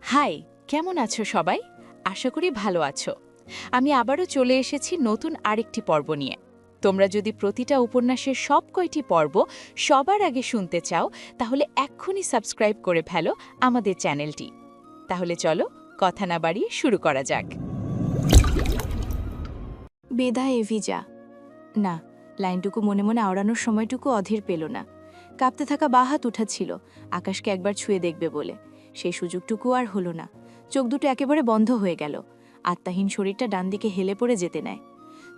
High, কেমন আছো সবাই? আশা করি ভালো আছো। আমি আবারও চলে এসেছি নতুন আরেকটি পর্ব নিয়ে। তোমরা যদি প্রতিটা উপন্যাসের সব কয়টি পর্ব সবার আগে শুনতে চাও, তাহলে এক্ষুনি সাবস্ক্রাইব করে ফেলো আমাদের চ্যানেলটি। তাহলে চলো, কথা না বাড়িয়ে শুরু করা যাক। বেদা এভিজা। না, লাইনটুকু মনে মনে আওড়ানোর সময়টুকু অধীর পেল না। কাঁপতে থাকা বা হাত উঠাচ্ছিল আকাশকে একবার ছুঁয়ে দেখবে বলে। সেই সুযোগটুকু আর হলো না। চোখ দুটো একেবারে বন্ধ হয়ে গেল। আত্মাহীন শরীরটা ডান দিকে হেলে পড়ে যেতে নেয়।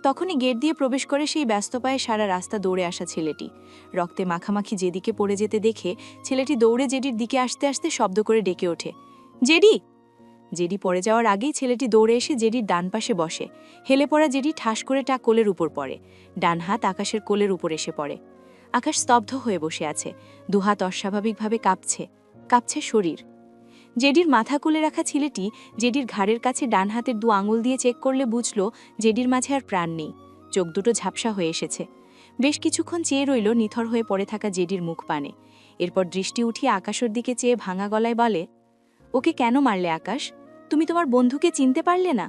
তখনই গেট দিয়ে প্রবেশ করে সেই ব্যস্ত পায়ে সারা রাস্তা দৌড়ে আসা ছেলেটি। রক্তে মাখামাখি যেদিকে পড়ে যেতে দেখে ছেলেটি দৌড়ে জেডির দিকে আসতে আসতে শব্দ করে ডেকে ওঠে, জেডি! জেডি পড়ে যাওয়ার আগেই ছেলেটি দৌড়ে এসে জেডির ডান পাশে বসে। হেলে পড়া জেডি ঠাস করে টা কোলের উপর পড়ে। ডান হাত আকাশের কোলের উপর এসে পড়ে। আকাশ স্তব্ধ হয়ে বসে আছে। দুহাত অস্বাভাবিকভাবে কাঁপছে। কাঁপছে শরীর। জেডির মাথা কোলে রাখা ছেলেটি জেডির ঘাড়ের কাছে ডান হাতের দু আঙুল দিয়ে চেক করলে বুঝল জেডির মাঝে আর প্রাণ নেই। চোখ দুটো ঝাপসা হয়ে এসেছে। বেশ কিছুক্ষণ চেয়ে রইল নিথর হয়ে পড়ে থাকা জেডির মুখ পানে। এরপর দৃষ্টি উঠিয়ে আকাশের দিকে চেয়ে ভাঙা গলায় বলে, ওকে কেন মারলে আকাশ? তুমি তোমার বন্ধুকে চিনতে পারলে না?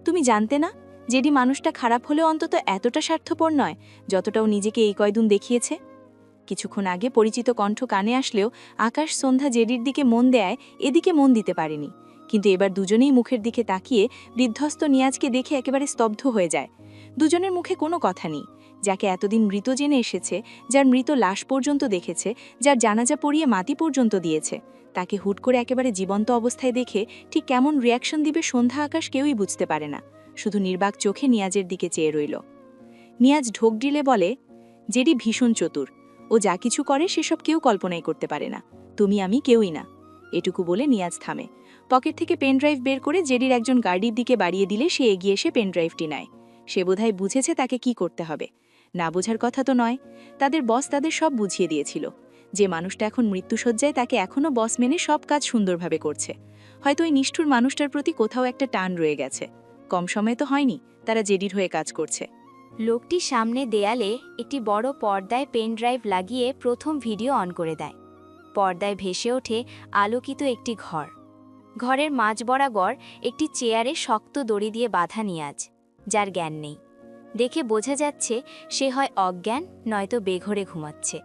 তুমি জানতে না জেডি মানুষটা খারাপ হলেও অন্তত এতটা স্বার্থপর নয় যতটাও নিজেকে এই কয়দিন দেখিয়েছে? কিছুক্ষণ আগে পরিচিত কণ্ঠ কানে আসলেও আকাশ সন্ধ্যা জেডির দিকে মন দেয় এদিকে মন দিতে পারেনি। কিন্তু এবার দুজনেই মুখের দিকে তাকিয়ে বিধ্বস্ত নিয়াজকে দেখে একেবারে স্তব্ধ হয়ে যায়। দুজনের মুখে কোনো কথা নেই। যাকে এতদিন মৃত জেনে এসেছে, যার মৃত লাশ পর্যন্ত দেখেছে, যার জানাজা পড়িয়ে মাটি পর্যন্ত দিয়েছে, তাকে হুট করে একেবারে জীবন্ত অবস্থায় দেখে ঠিক কেমন রিয়াকশন দিবে সন্ধ্যা আকাশ কেউই বুঝতে পারে না। শুধু নির্বাক চোখে নিয়াজের দিকে চেয়ে রইল। নিয়াজ ঢোক ঢিলে বলে, জেডি ভীষণ চতুর। ও যা কিছু করে সেসব কেউ কল্পনাই করতে পারে না। তুমি আমি কেউই না। এটুকু বলে নিয়াজ থামে। পকেট থেকে পেনড্রাইভ বের করে জেডির একজন গার্ডির দিকে বাড়িয়ে দিলে সে এগিয়ে এসে পেনড্রাইভটি নেয়। সে বোধহয় বুঝেছে তাকে কি করতে হবে। না বোঝার কথা তো নয়। তাদের বস তাদের সব বুঝিয়ে দিয়েছিল। যে মানুষটা এখন মৃত্যুশয্যায় তাকে এখনও বস মেনে সব কাজ সুন্দরভাবে করছে। হয়তো ওই নিষ্ঠুর মানুষটার প্রতি কোথাও একটা টান রয়ে গেছে। কম সময় তো হয়নি তারা জেডির হয়ে কাজ করছে। লোকটি সামনে দেয়ালে একটি বড় পর্দায় পেন ড্রাইভ লাগিয়ে প্রথম ভিডিও অন করে দেয়। পর্দায় ভেসে ওঠে আলোকিত একটি ঘর। ঘরের মাঝ বরাবর একটি চেয়ারে শক্ত দড়ি দিয়ে বাঁধা নিয়াজ, যার জ্ঞান নেই। দেখে বোঝা যাচ্ছে সে হয় অজ্ঞান নয়তো বেঘরে ঘুমাচ্ছে।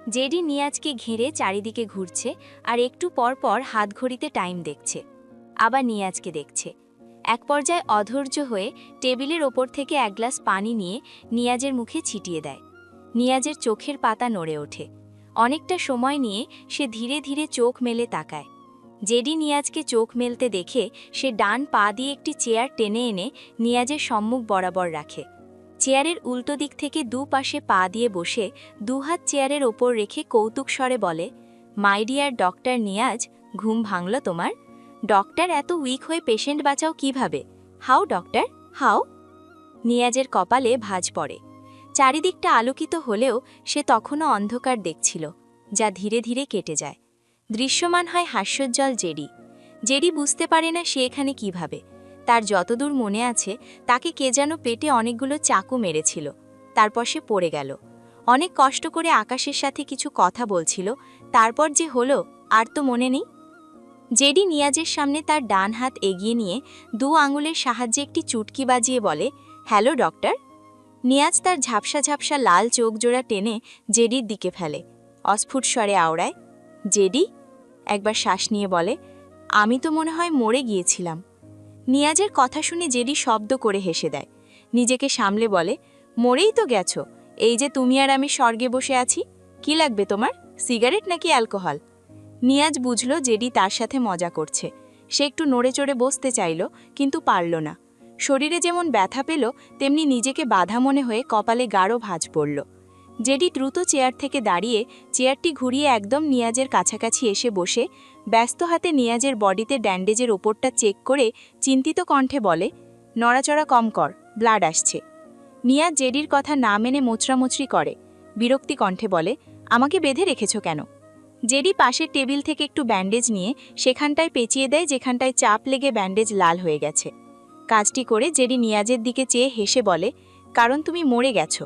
জেডি নিয়াজকে ঘিরে চারিদিকে ঘুরছে আর একটু পর পর হাতঘড়িতে টাইম দেখছে। আবার নিয়াজকে দেখছে। এক পর্যায়ে অধৈর্য হয়ে টেবিলের ওপর থেকে এক গ্লাস পানি নিয়ে নিয়াজের মুখে ছিটিয়ে দেয়। নিয়াজের চোখের পাতা নড়ে ওঠে। অনেকটা সময় নিয়ে সে ধীরে ধীরে চোখ মেলে তাকায়। জেডি নিয়াজকে চোখ মেলতে দেখে সে ডান পা দিয়ে একটি চেয়ার টেনে এনে নিয়াজের সম্মুখ বরাবর রাখে। চেয়ারের উল্টো দিক থেকে দুপাশে পা দিয়ে বসে দুহাত চেয়ারের ওপর রেখে কৌতুক স্বরে বলে, মাই ডিয়ার ডক্টর নিয়াজ, ঘুম ভাঙল তোমার? ডক্টর এত উইক হয়ে পেশেন্ট বাঁচাও কিভাবে? How doctor, how? নিয়াজের কপালে ভাঁজ পড়ে। চারিদিকটা আলোকিত হলেও সে তখনও অন্ধকার দেখছিল, যা ধীরে ধীরে কেটে যায়। দৃশ্যমান হয় হাস্যোজ্জ্বল জেডি। জেডি বুঝতে পারে না সে এখানে কিভাবে। তার যতদূর মনে আছে তাকে কে যেন পেটে অনেকগুলো চাকু মেরেছিল। তারপর সে পড়ে গেল। অনেক কষ্ট করে আকাশের সাথে কিছু কথা বলছিল। তারপর যে হলো আর তো মনে নেই। জেডি নিয়াজের সামনে তার ডান হাত এগিয়ে নিয়ে দু আঙুলের সাহায্যে একটি চুটকি বাজিয়ে বলে, হ্যালো ডক্টর। নিয়াজ তার ঝাপসা ঝাপসা লাল চোখ জোড়া টেনে জেডির দিকে ফেলে। অস্ফুট স্বরে আওড়ায়, জেডি? একবার শ্বাস নিয়ে বলে, আমি তো মনে হয় মরে গিয়েছিলাম। নিয়াজের কথা শুনে জেডি শব্দ করে হেসে দেয়। নিজেকে সামলে বলে, মরেই তো গেছো। এই যে তুমি আর আমি স্বর্গে বসে আছি। কি লাগবে তোমার, সিগারেট নাকি অ্যালকোহল? নিয়াজ বুঝল জেডি তার সাথে মজা করছে। সে একটু নড়ে চড়ে বসতে চাইল, কিন্তু পারল না। শরীরে যেমন ব্যথা পেল তেমনি নিজেকে বাধা মনে হয়ে কপালে গাঢ় ভাঁজ পড়ল। জেডি দ্রুত চেয়ার থেকে দাঁড়িয়ে চেয়ারটি ঘুরিয়ে একদম নিয়াজের কাছাকাছি এসে বসে ব্যস্ত হাতে নিয়াজের বডিতে ব্যান্ডেজের ওপরটা চেক করে চিন্তিত কণ্ঠে বলে, নড়াচড়া কম কর, ব্লাড আসছে। নিয়াজ জেডির কথা না মেনে মোচড়ামোচড়ি করে। বিরক্তি কণ্ঠে বলে, আমাকে বেঁধে রেখেছ কেন? জেডি পাশের টেবিল থেকে একটু ব্যান্ডেজ নিয়ে সেখানটায় পেঁচিয়ে দেয় যেখানটায় চাপ লেগে ব্যান্ডেজ লাল হয়ে গেছে। কাজটি করে জেডি নিয়াজের দিকে চেয়ে হেসে বলে, কারণ তুমি মরে গেছো।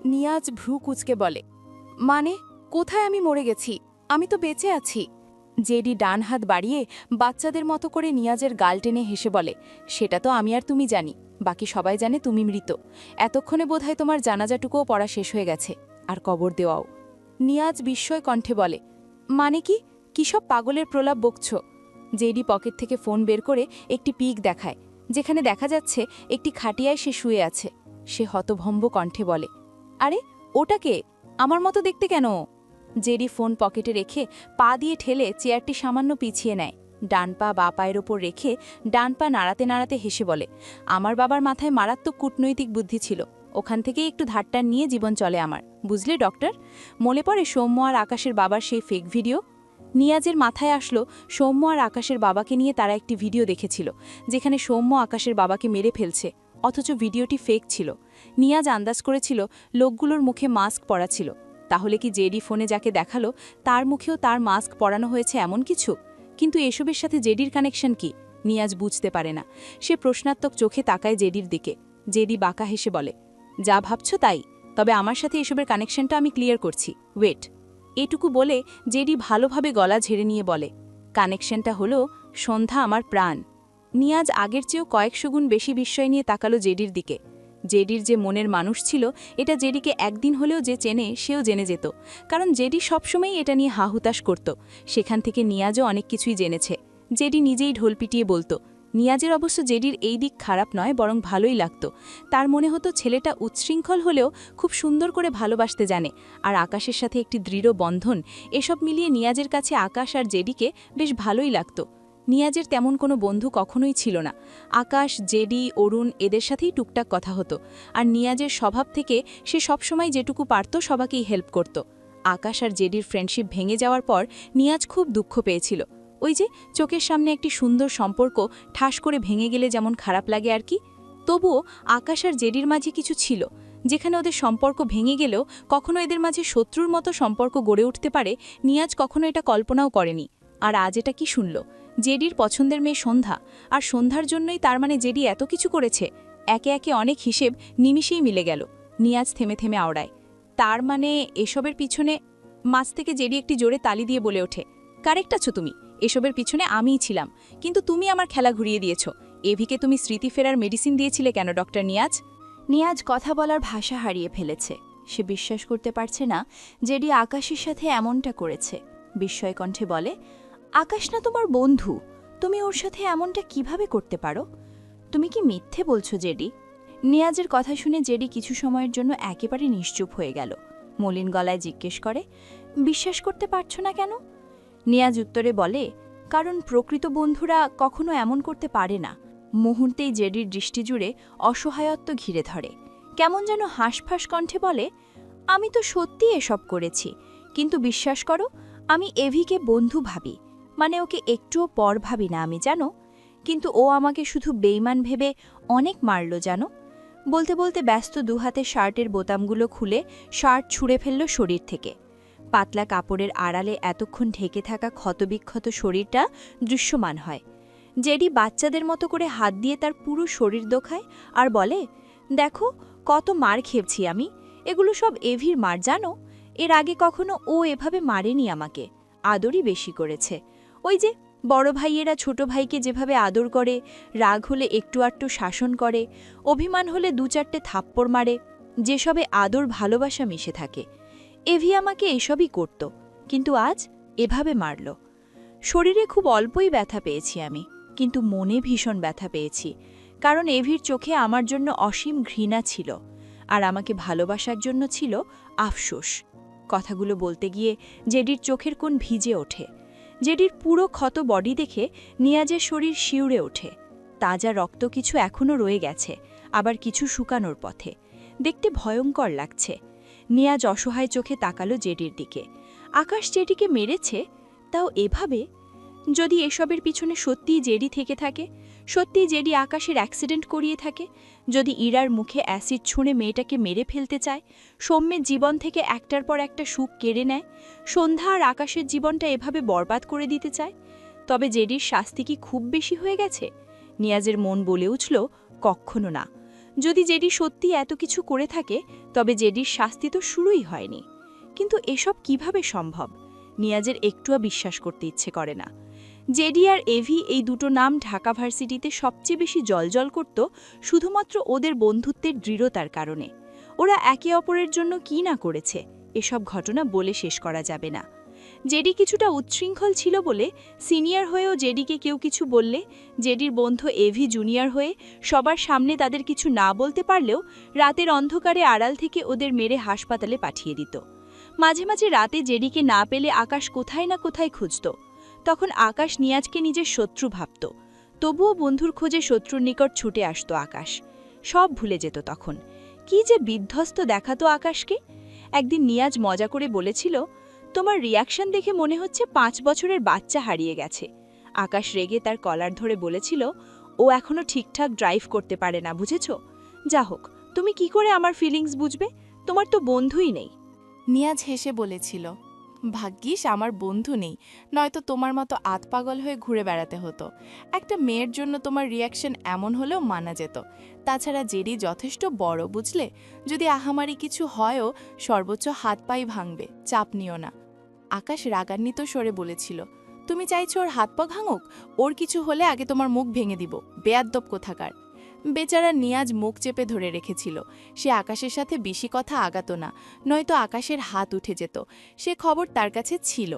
নিয়াজ ভ্রু কুচকে বলে, মানে কোথায় আমি মরে গেছি? আমি তো বেঁচে আছি। জেডি ডান হাত বাড়িয়ে বাচ্চাদের মতো করে নিয়াজের গাল টেনে হেসে বলে, সেটা তো আমি আর তুমি জানি, বাকি সবাই জানে তুমি মৃত। এতক্ষণে বোধহয় তোমার জানাজাটুকুও পড়া শেষ হয়ে গেছে, আর কবর দেওয়াও। নিয়াজ বিস্ময় কণ্ঠে বলে, মানে কি, কিসব পাগলের প্রলাপ বকছ? জেডি পকেট থেকে ফোন বের করে একটি পিক দেখায়, যেখানে দেখা যাচ্ছে একটি খাটিয়ায় সে শুয়ে আছে। সে হতভম্ব কণ্ঠে বলে, আরে ওটাকে, আমার মতো দেখতে কেন? জেডি ফোন পকেটে রেখে পা দিয়ে ঠেলে চেয়ারটি সামান্য পিছিয়ে নেয়, ডান পা বা পায়ের ওপর রেখে ডান পা নাড়াতে নাড়াতে হেসে বলে, আমার বাবার মাথায় মারাত্মক কূটনৈতিক বুদ্ধি ছিল, ওখান থেকেই একটু ধারটার নিয়ে জীবন চলে আমার, বুঝলে ডক্টর? মনে পড়ে সৌম্য আর আকাশের বাবার সেই ফেক ভিডিও? নিয়াজের মাথায় আসলো সৌম্য আর আকাশের বাবাকে নিয়ে তারা একটি ভিডিও দেখেছিল, যেখানে সৌম্য আকাশের বাবাকে মেরে ফেলছে, অথচ ভিডিওটি ফেক ছিল। নিয়াজ আন্দাজ করেছিল লোকগুলোর মুখে মাস্ক পরা ছিল। তাহলে কি জেডি ফোনে যাকে দেখালো তার মুখেও তার মাস্ক পরানো হয়েছে এমন কিছু? কিন্তু এসবের সাথে জেডির কানেকশন কি? নিয়াজ বুঝতে পারে না। সে প্রশ্নাত্মক চোখে তাকায় জেডির দিকে। জেডি বাঁকা হেসে বলে, যা ভাবছ তাই, তবে আমার সাথে এসবের কানেকশনটা আমি ক্লিয়ার করছি, ওয়েট। এটুকু বলে জেডি ভালোভাবে গলা ঝেড়ে নিয়ে বলে, কানেকশনটা হলো সন্ধ্যা আমার প্রাণ। নিয়াজ আগের চেয়েও কয়েকশো গুণ বেশি বিস্ময় নিয়ে তাকালো জেডির দিকে। জেডির যে মনের মানুষ ছিল, এটা জেডিকে একদিন হলেও যে চেনে সেও জেনে যেত, কারণ জেডি সবসময়ই এটা নিয়ে হাহুতাশ করত। সেখান থেকে নিয়াজও অনেক কিছুই জেনেছে। জেডি নিজেই ঢোল পিটিয়ে বলতো। নিয়াজের অবশ্য জেডির এই দিক খারাপ নয়, বরং ভালোই লাগত। তার মনে হতো ছেলেটা উচ্ছৃঙ্খল হলেও খুব সুন্দর করে ভালোবাসতে জানে, আর আকাশের সাথে একটি দৃঢ় বন্ধন, এসব মিলিয়ে নিয়াজের কাছে আকাশ আর জেডিকে বেশ ভালোই লাগত। নিয়াজের তেমন কোনো বন্ধু কখনোই ছিল না। আকাশ, জেডি, অরুণ এদের সাথেই টুকটাক কথা হতো, আর নিয়াজের স্বভাব থেকে সে সবসময় যেটুকু পারত সবাকেই হেল্প করত। আকাশ আর জেডির ফ্রেন্ডশিপ ভেঙে যাওয়ার পর নিয়াজ খুব দুঃখ পেয়েছিল। ওই যে চোখের সামনে একটি সুন্দর সম্পর্ক ঠাস করে ভেঙে গেলে যেমন খারাপ লাগে আর কি। তবুও আকাশ আর জেডির মাঝে কিছু ছিল, যেখানে ওদের সম্পর্ক ভেঙে গেলেও কখনো এদের মাঝে শত্রুর মতো সম্পর্ক গড়ে উঠতে পারে, নিয়াজ কখনো এটা কল্পনাও করেনি। আর আজ এটা কি শুনল? জেডির পছন্দের মেয়ে সন্ধ্যা, আর সন্ধ্যার জন্যই তার মানে জেডি এত কিছু করেছে। একে একে অনেক হিসেব নিমিষেই মিলে গেল। নিয়াজ থেমে থেমে আওড়ায়, তার মানে এসবের পিছনে? মাঝ থেকে জেডি একটি জোরে তালি দিয়ে বলে ওঠে, কারেক্ট আছো তুমি, এসবের পিছনে আমিই ছিলাম, কিন্তু তুমি আমার খেলা ঘুরিয়ে দিয়েছ। এভিকে তুমি স্মৃতি ফেরার মেডিসিন দিয়েছিলে কেন ডক্টর নিয়াজ? নিয়াজ কথা বলার ভাষা হারিয়ে ফেলেছে। সে বিশ্বাস করতে পারছে না জেডি আকাশের সাথে এমনটা করেছে। বিস্ময় কণ্ঠে বলে, আকাশ না তোমার বন্ধু, তুমি ওর সাথে এমনটা কিভাবে করতে পারো? তুমি কি মিথ্যে বলছো জেডি? নিয়াজের কথা শুনে জেডি কিছু সময়ের জন্য একেবারে নিশ্চুপ হয়ে গেল। মলিন গলায় জিজ্ঞেস করে, বিশ্বাস করতে পারছো না কেন? নিয়াজ উত্তরে বলে, কারণ প্রকৃত বন্ধুরা কখনো এমন করতে পারে না। মুহূর্তেই জেডির দৃষ্টি জুড়ে অসহায়ত্ব ঘিরে ধরে। কেমন যেন হাঁসফাঁস কণ্ঠে বলে, আমি তো সত্যি এসব করেছি, কিন্তু বিশ্বাস করো, আমি এভিকে বন্ধু ভাবি, মানে ওকে একটুও পর ভাবি না আমি, জানো? কিন্তু ও আমাকে শুধু বেইমান ভেবে অনেক মারল, জানো? বলতে বলতে ব্যস্ত দুহাতে শার্টের বোতামগুলো খুলে শার্ট ছুঁড়ে ফেলল শরীর থেকে। পাতলা কাপড়ের আড়ালে এতক্ষণ ঢেকে থাকা ক্ষতবিক্ষত শরীরটা দৃশ্যমান হয়। জেডি বাচ্চাদের মতো করে হাত দিয়ে তার পুরো শরীর দোখায় আর বলে, দেখো কত মার খেয়েছি আমি, এগুলো সব এভির মার, জানো? এর আগে কখনো ও এভাবে মারেনি আমাকে, আদরই বেশি করেছে। ওই যে বড় ভাইয়েরা ছোট ভাইকে যেভাবে আদর করে, রাগ হলে একটু আটটু শাসন করে, অভিমান হলে দু চারটে থাপ্পড় মারে, যেসবে আদর ভালোবাসা মিশে থাকে, এভি আমাকে এসবই করত, কিন্তু আজ এভাবে মারল। শরীরে খুব অল্পই ব্যথা পেয়েছি আমি, কিন্তু মনে ভীষণ ব্যথা পেয়েছি, কারণ এভির চোখে আমার জন্য অসীম ঘৃণা ছিল, আর আমাকে ভালোবাসার জন্য ছিল আফসোস। কথাগুলো বলতে গিয়ে জেডির চোখের কোণ ভিজে ওঠে। জেডির পুরো ক্ষত বডি দেখে নিয়াজের শরীর শিউরে ওঠে। তাজা রক্ত কিছু এখনও রয়ে গেছে, আবার কিছু শুকানোর পথে। দেখতে ভয়ঙ্কর লাগছে। নিয়াজ অসহায় চোখে তাকালো জেডির দিকে। আকাশ জেডিকে মেরেছে, তাও এভাবে? যদি এসবের পিছনে সত্যিই জেডি থেকে থাকে, সত্যিই জেডি আকাশের অ্যাক্সিডেন্ট করিয়ে থাকে, যদি ইরার মুখে অ্যাসিড ছুঁড়ে মেয়েটাকে মেরে ফেলতে চায়, সৌম্যের জীবন থেকে একটার পর একটা সুখ কেড়ে নেয়, সন্ধ্যা আর আকাশের জীবনটা এভাবে বরবাদ করে দিতে চায়, তবে জেডির শাস্তি কি খুব বেশি হয়ে গেছে? নিয়াজের মন বলে উঠল, কক্ষনো না। যদি জেডি সত্যি এত কিছু করে থাকে, তবে জেডির শাস্তি তো শুরুই হয়নি। কিন্তু এসব কিভাবে সম্ভব? নিয়াজের একটুও বিশ্বাস করতে ইচ্ছে করে না। জেডি আর এভি এই দুটো নাম ঢাকা ভার্সিটিতে সবচেয়ে বেশি জ্বলজ্বল করত শুধুমাত্র ওদের বন্ধুত্বের দৃঢ়তার কারণে। ওরা একে অপরের জন্য কি না করেছে এসব ঘটনা বলে শেষ করা যাবে না। জেডি কিছুটা উচ্ছৃঙ্খল ছিল বলে সিনিয়র হয়েও জেডিকে কেউ কিছু বললে জেডির বন্ধু এভি জুনিয়র হয়ে সবার সামনে তাদের কিছু না বলতে পারলেও রাতের অন্ধকারে আড়াল থেকে ওদের মেরে হাসপাতালে পাঠিয়ে দিত। মাঝে মাঝে রাতে জেডিকে না পেলে আকাশ কোথায় না কোথায় খুঁজত। তখন আকাশ নিয়াজকে নিজের শত্রু ভাবত, তবুও বন্ধুর খোঁজে শত্রুর নিকট ছুটে আসত আকাশ। সব ভুলে যেত তখন। কি যে বিধ্বস্ত দেখাতো আকাশকে। একদিন নিয়াজ মজা করে বলেছিল, তোমার রিয়াকশন দেখে মনে হচ্ছে 5 বছরের বাচ্চা হারিয়ে গেছে। আকাশ রেগে তার কলার ধরে বলেছিল, ও এখনো ঠিকঠাক ড্রাইভ করতে পারে না, বুঝেছ? যা হোক, তুমি কি করে আমার ফিলিংস বুঝবে? তোমার তো বন্ধুই নেই। নিয়াজ হেসে বলেছিল, ভাগ্যিস আমার বন্ধু নেই, নয়তো তোমার মতো আতপাগল হয়ে ঘুরে বেড়াতে হতো। একটা মেয়ের জন্য তোমার রিয়াকশন এমন হলেও মানা যেত। তাছাড়া জেডি যথেষ্ট বড়, বুঝলে? যদি আহামারি কিছু হয়ও সর্বোচ্চ হাত পাই ভাঙবে, চাপ নিও না। আকাশ রাগান্বিত স্বরে বলেছিল, তুমি চাইছো ওর হাত পা ভাঙুক? ওর কিছু হলে আগে তোমার মুখ ভেঙে দিব, বেয়াদ্দব কোথাকার। বেচারা নিয়াজ মুখ চেপে ধরে রেখেছিল। সে আকাশের সাথে বেশি কথা আগাত না, নয়তো আকাশের হাত উঠে যেত। সে খবর তার কাছে ছিল।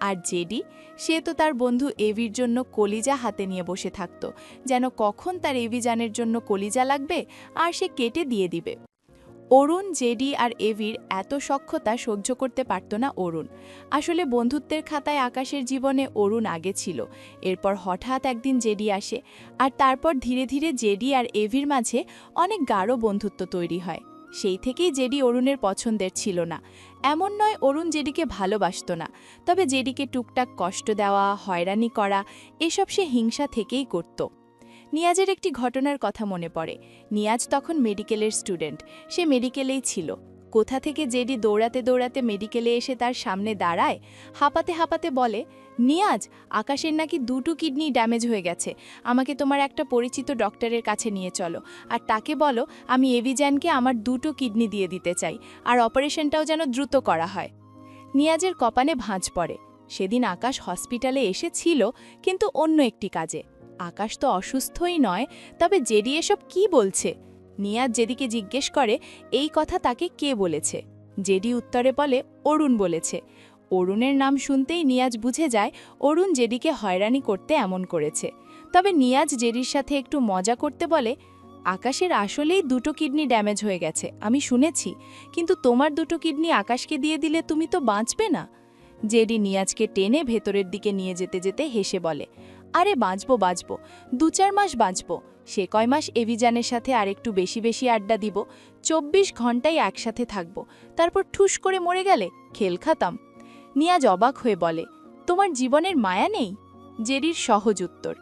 আর জেডি, সে তো তার বন্ধু এভির জন্য কলিজা হাতে নিয়ে বসে থাকত, যেন কখন তার এভিজানের জন্য কলিজা লাগবে আর সে কেটে দিয়ে দিবে। অরুণ, জেডি আর এভির এত সখ্যতা সহ্য করতে পারত না অরুণ। আসলে বন্ধুত্বের খাতায় আকাশের জীবনে অরুণ আগে ছিল। এরপর হঠাৎ একদিন জেডি আসে, আর তারপর ধীরে ধীরে জেডি আর এভির মাঝে অনেক গাঢ় বন্ধুত্ব তৈরি হয়। সেই থেকেই জেডি অরুণের পছন্দের ছিল না। এমন নয় অরুণ জেডিকে ভালোবাসত না, তবে জেডিকে টুকটাক কষ্ট দেওয়া, হয়রানি করা, এসব সে হিংসা থেকেই করত। নিয়াজের একটি ঘটনার কথা মনে পড়ে। নিয়াজ তখন মেডিকেলের স্টুডেন্ট, সে মেডিকেলেই ছিল। কোথা থেকে জেডি দৌড়াতে দৌড়াতে মেডিকেলে এসে তার সামনে দাঁড়ায়, হাঁপাতে হাঁপাতে বলে, নিয়াজ, আকাশের নাকি 2টো কিডনি ড্যামেজ হয়ে গেছে, আমাকে তোমার একটা পরিচিত ডক্টরের কাছে নিয়ে চলো, আর তাকে বলো আমি এভিজানকে আমার 2টো কিডনি দিয়ে দিতে চাই, আর অপারেশনটাও যেন দ্রুত করা হয়। নিয়াজের কপালে ভাঁজ পড়ে। সেদিন আকাশ হসপিটালে এসেছিল, কিন্তু অন্য একটি কাজে। আকাশ তো অসুস্থই নয়, তবে জেডি এসব কি বলছে? নিয়াজ জেডিকে জিজ্ঞেস করে এই কথা তাকে কে বলেছে। জেডি উত্তরে বলে অরুণ বলেছে। অরুণের নাম শুনতেই নিয়াজ বুঝে যায় অরুণ জেডিকে হয়রানি করতে এমন করেছে। তবে নিয়াজ জেডির সাথে একটু মজা করতে বলে, আকাশের আসলেই 2টো কিডনি ড্যামেজ হয়ে গেছে, আমি শুনেছি, কিন্তু তোমার 2টো কিডনি আকাশকে দিয়ে দিলে তুমি তো বাঁচবে না। জেডি নিয়াজকে টেনে ভেতরের দিকে নিয়ে যেতে যেতে হেসে বলে, আরে বাঁচবো 2-4 মাস বাঁচবো, সে কয় মাস এভিজানের সাথে আরেকটু বেশি বেশি আড্ডা দিব, 24 ঘন্টাই একসাথে থাকব, তারপর ঠুস করে মরে গেলে খেল খাতাম। নিয়াজ অবাক হয়ে বলে, তোমার জীবনের মায়া নেই? জেডির সহজ উত্তর,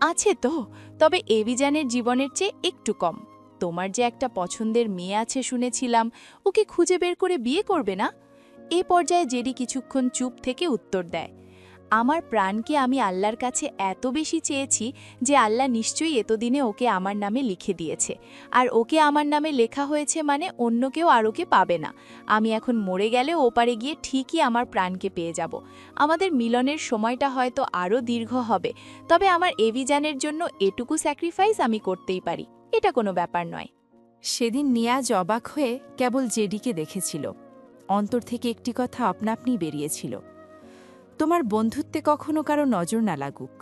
আছে তো, তবে এভিজানের জীবনের চেয়ে একটু কম। তোমার যে একটা পছন্দের মেয়ে আছে শুনেছিলাম, ওকে খুঁজে বের করে বিয়ে করবে না? এ পর্যায়ে জেডি কিছুক্ষণ চুপ থেকে উত্তর দেয়, আমার প্রাণকে আমি আল্লাহর কাছে এত বেশি চেয়েছি যে আল্লাহ নিশ্চয়ই এতদিনে ওকে আমার নামে লিখে দিয়েছে, আর ওকে আমার নামে লেখা হয়েছে মানে অন্য কেউ আর ওকে পাবে না। আমি এখন মরে গেলে ওপারে গিয়ে ঠিকই আমার প্রাণকে পেয়ে যাব। আমাদের মিলনের সময়টা হয়তো আরও দীর্ঘ হবে, তবে আমার এভিজানের জন্য এটুকু স্যাক্রিফাইস আমি করতেই পারি, এটা কোনো ব্যাপার নয়। সেদিন নিয়াজ অবাক হয়ে কেবল জেডিকে দেখেছিল। অন্তর থেকে একটি কথা আপনা আপনি বেরিয়েছিল, তোমার বন্ধুত্বে কখনো কারো নজর না লাগুক।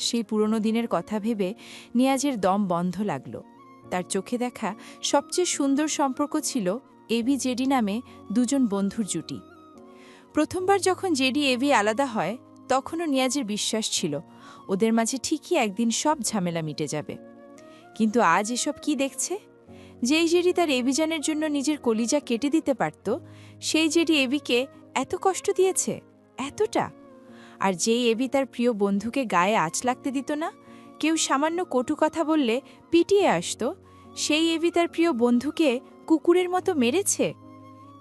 সেই পুরনো দিনের কথা ভেবে নিয়াজের দম বন্ধ লাগল। তার চোখে দেখা সবচেয়ে সুন্দর সম্পর্ক ছিল এভি জেডি নামে দুজন বন্ধুর জুটি। প্রথমবার যখন জেডি এভি আলাদা হয়, তখনও নিয়াজের বিশ্বাস ছিল ওদের মাঝে ঠিকই একদিন সব ঝামেলা মিটে যাবে। কিন্তু আজ এসব কি দেখছে? যেই জেডি তার এভিজানের জন্য নিজের কলিজা কেটে দিতে পারত, সেই জেডি এভিকে এত কষ্ট দিয়েছে, এতটা। আর যেই এভি তার প্রিয় বন্ধুকে গায়ে আঁচ লাগতে দিত না, কেউ সামান্য কটু কথা বললে পিটিয়ে আসত, সেই এভি তার প্রিয় বন্ধুকে কুকুরের মতো মেরেছে।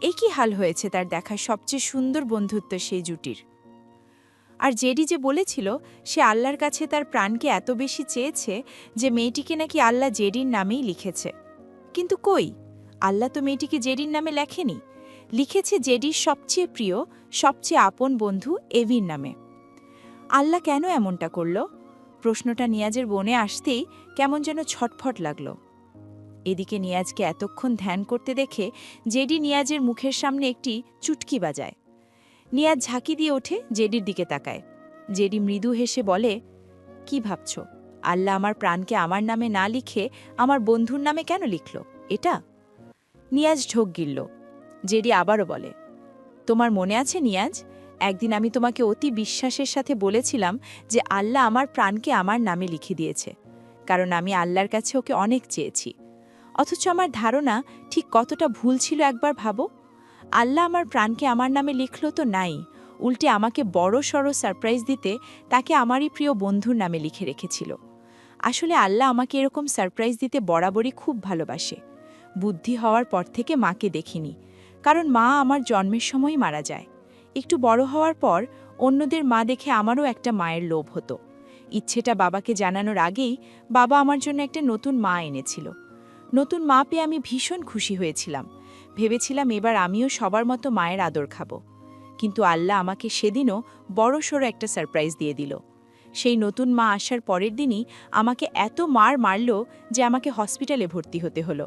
এ কি হাল হয়েছে তার দেখা সবচেয়ে সুন্দর বন্ধুত্ব সেই জুটির। আর জেডি যে বলেছিল সে আল্লাহর কাছে তার প্রাণকে এত বেশি চেয়েছে যে মেয়েটিকে নাকি আল্লাহ জেডির নামেই লিখেছে। কিন্তু কই, আল্লাহ তো মেয়েটিকে জেডির নামে লেখেনি। লিখেছে জেডির সবচেয়ে প্রিয়, সবচেয়ে আপন বন্ধু এভির নামে। আল্লাহ কেন এমনটা করল? প্রশ্নটা নিয়াজের বনে আসতেই কেমন যেন ছটফট লাগল। এদিকে নিয়াজকে এতক্ষণ ধ্যান করতে দেখে জেডি নিয়াজের মুখের সামনে একটি চুটকি বাজায়। নিয়াজ ঝাঁকি দিয়ে ওঠে, জেডির দিকে তাকায়। জেডি মৃদু হেসে বলে, কি ভাবছ? আল্লাহ আমার প্রাণকে আমার নামে না লিখে আমার বন্ধুর নামে কেন লিখল এটা? নিয়াজ ঢোক গিলল। জেডি আবারও বলে, তোমার মনে আছে নিয়াজ, একদিন আমি তোমাকে অতি বিশ্বাসের সাথে বলেছিলাম যে আল্লাহ আমার প্রাণকে আমার নামে লিখে দিয়েছে, কারণ আমি আল্লাহর কাছে ওকে অনেক চেয়েছি। অথচ আমার ধারণা ঠিক কতটা ভুল ছিল একবার ভাবো। আল্লাহ আমার প্রাণকে আমার নামে লিখল তো নাই, উল্টে আমাকে বড় সড় সারপ্রাইজ দিতে তাকে আমারই প্রিয় বন্ধুর নামে লিখে রেখেছিল। আসলে আল্লাহ আমাকে এরকম সারপ্রাইজ দিতে বরাবরই খুব ভালোবাসে। বুদ্ধি হওয়ার পর থেকে মাকে দেখিনি, কারণ মা আমার জন্মের সময়ই মারা যায়। একটু বড় হওয়ার পর অন্যদের মা দেখে আমারও একটা মায়ের লোভ হতো। ইচ্ছেটা বাবাকে জানানোর আগেই বাবা আমার জন্য একটা নতুন মা এনেছিল। নতুন মা পেয়ে আমি ভীষণ খুশি হয়েছিলাম। ভেবেছিলাম এবার আমিও সবার মতো মায়ের আদর খাব। কিন্তু আল্লাহ আমাকে সেদিনও বড়সড় একটা সারপ্রাইজ দিয়ে দিল। সেই নতুন মা আসার পরের দিনই আমাকে এত মারল যে আমাকে হসপিটালে ভর্তি হতে হলো।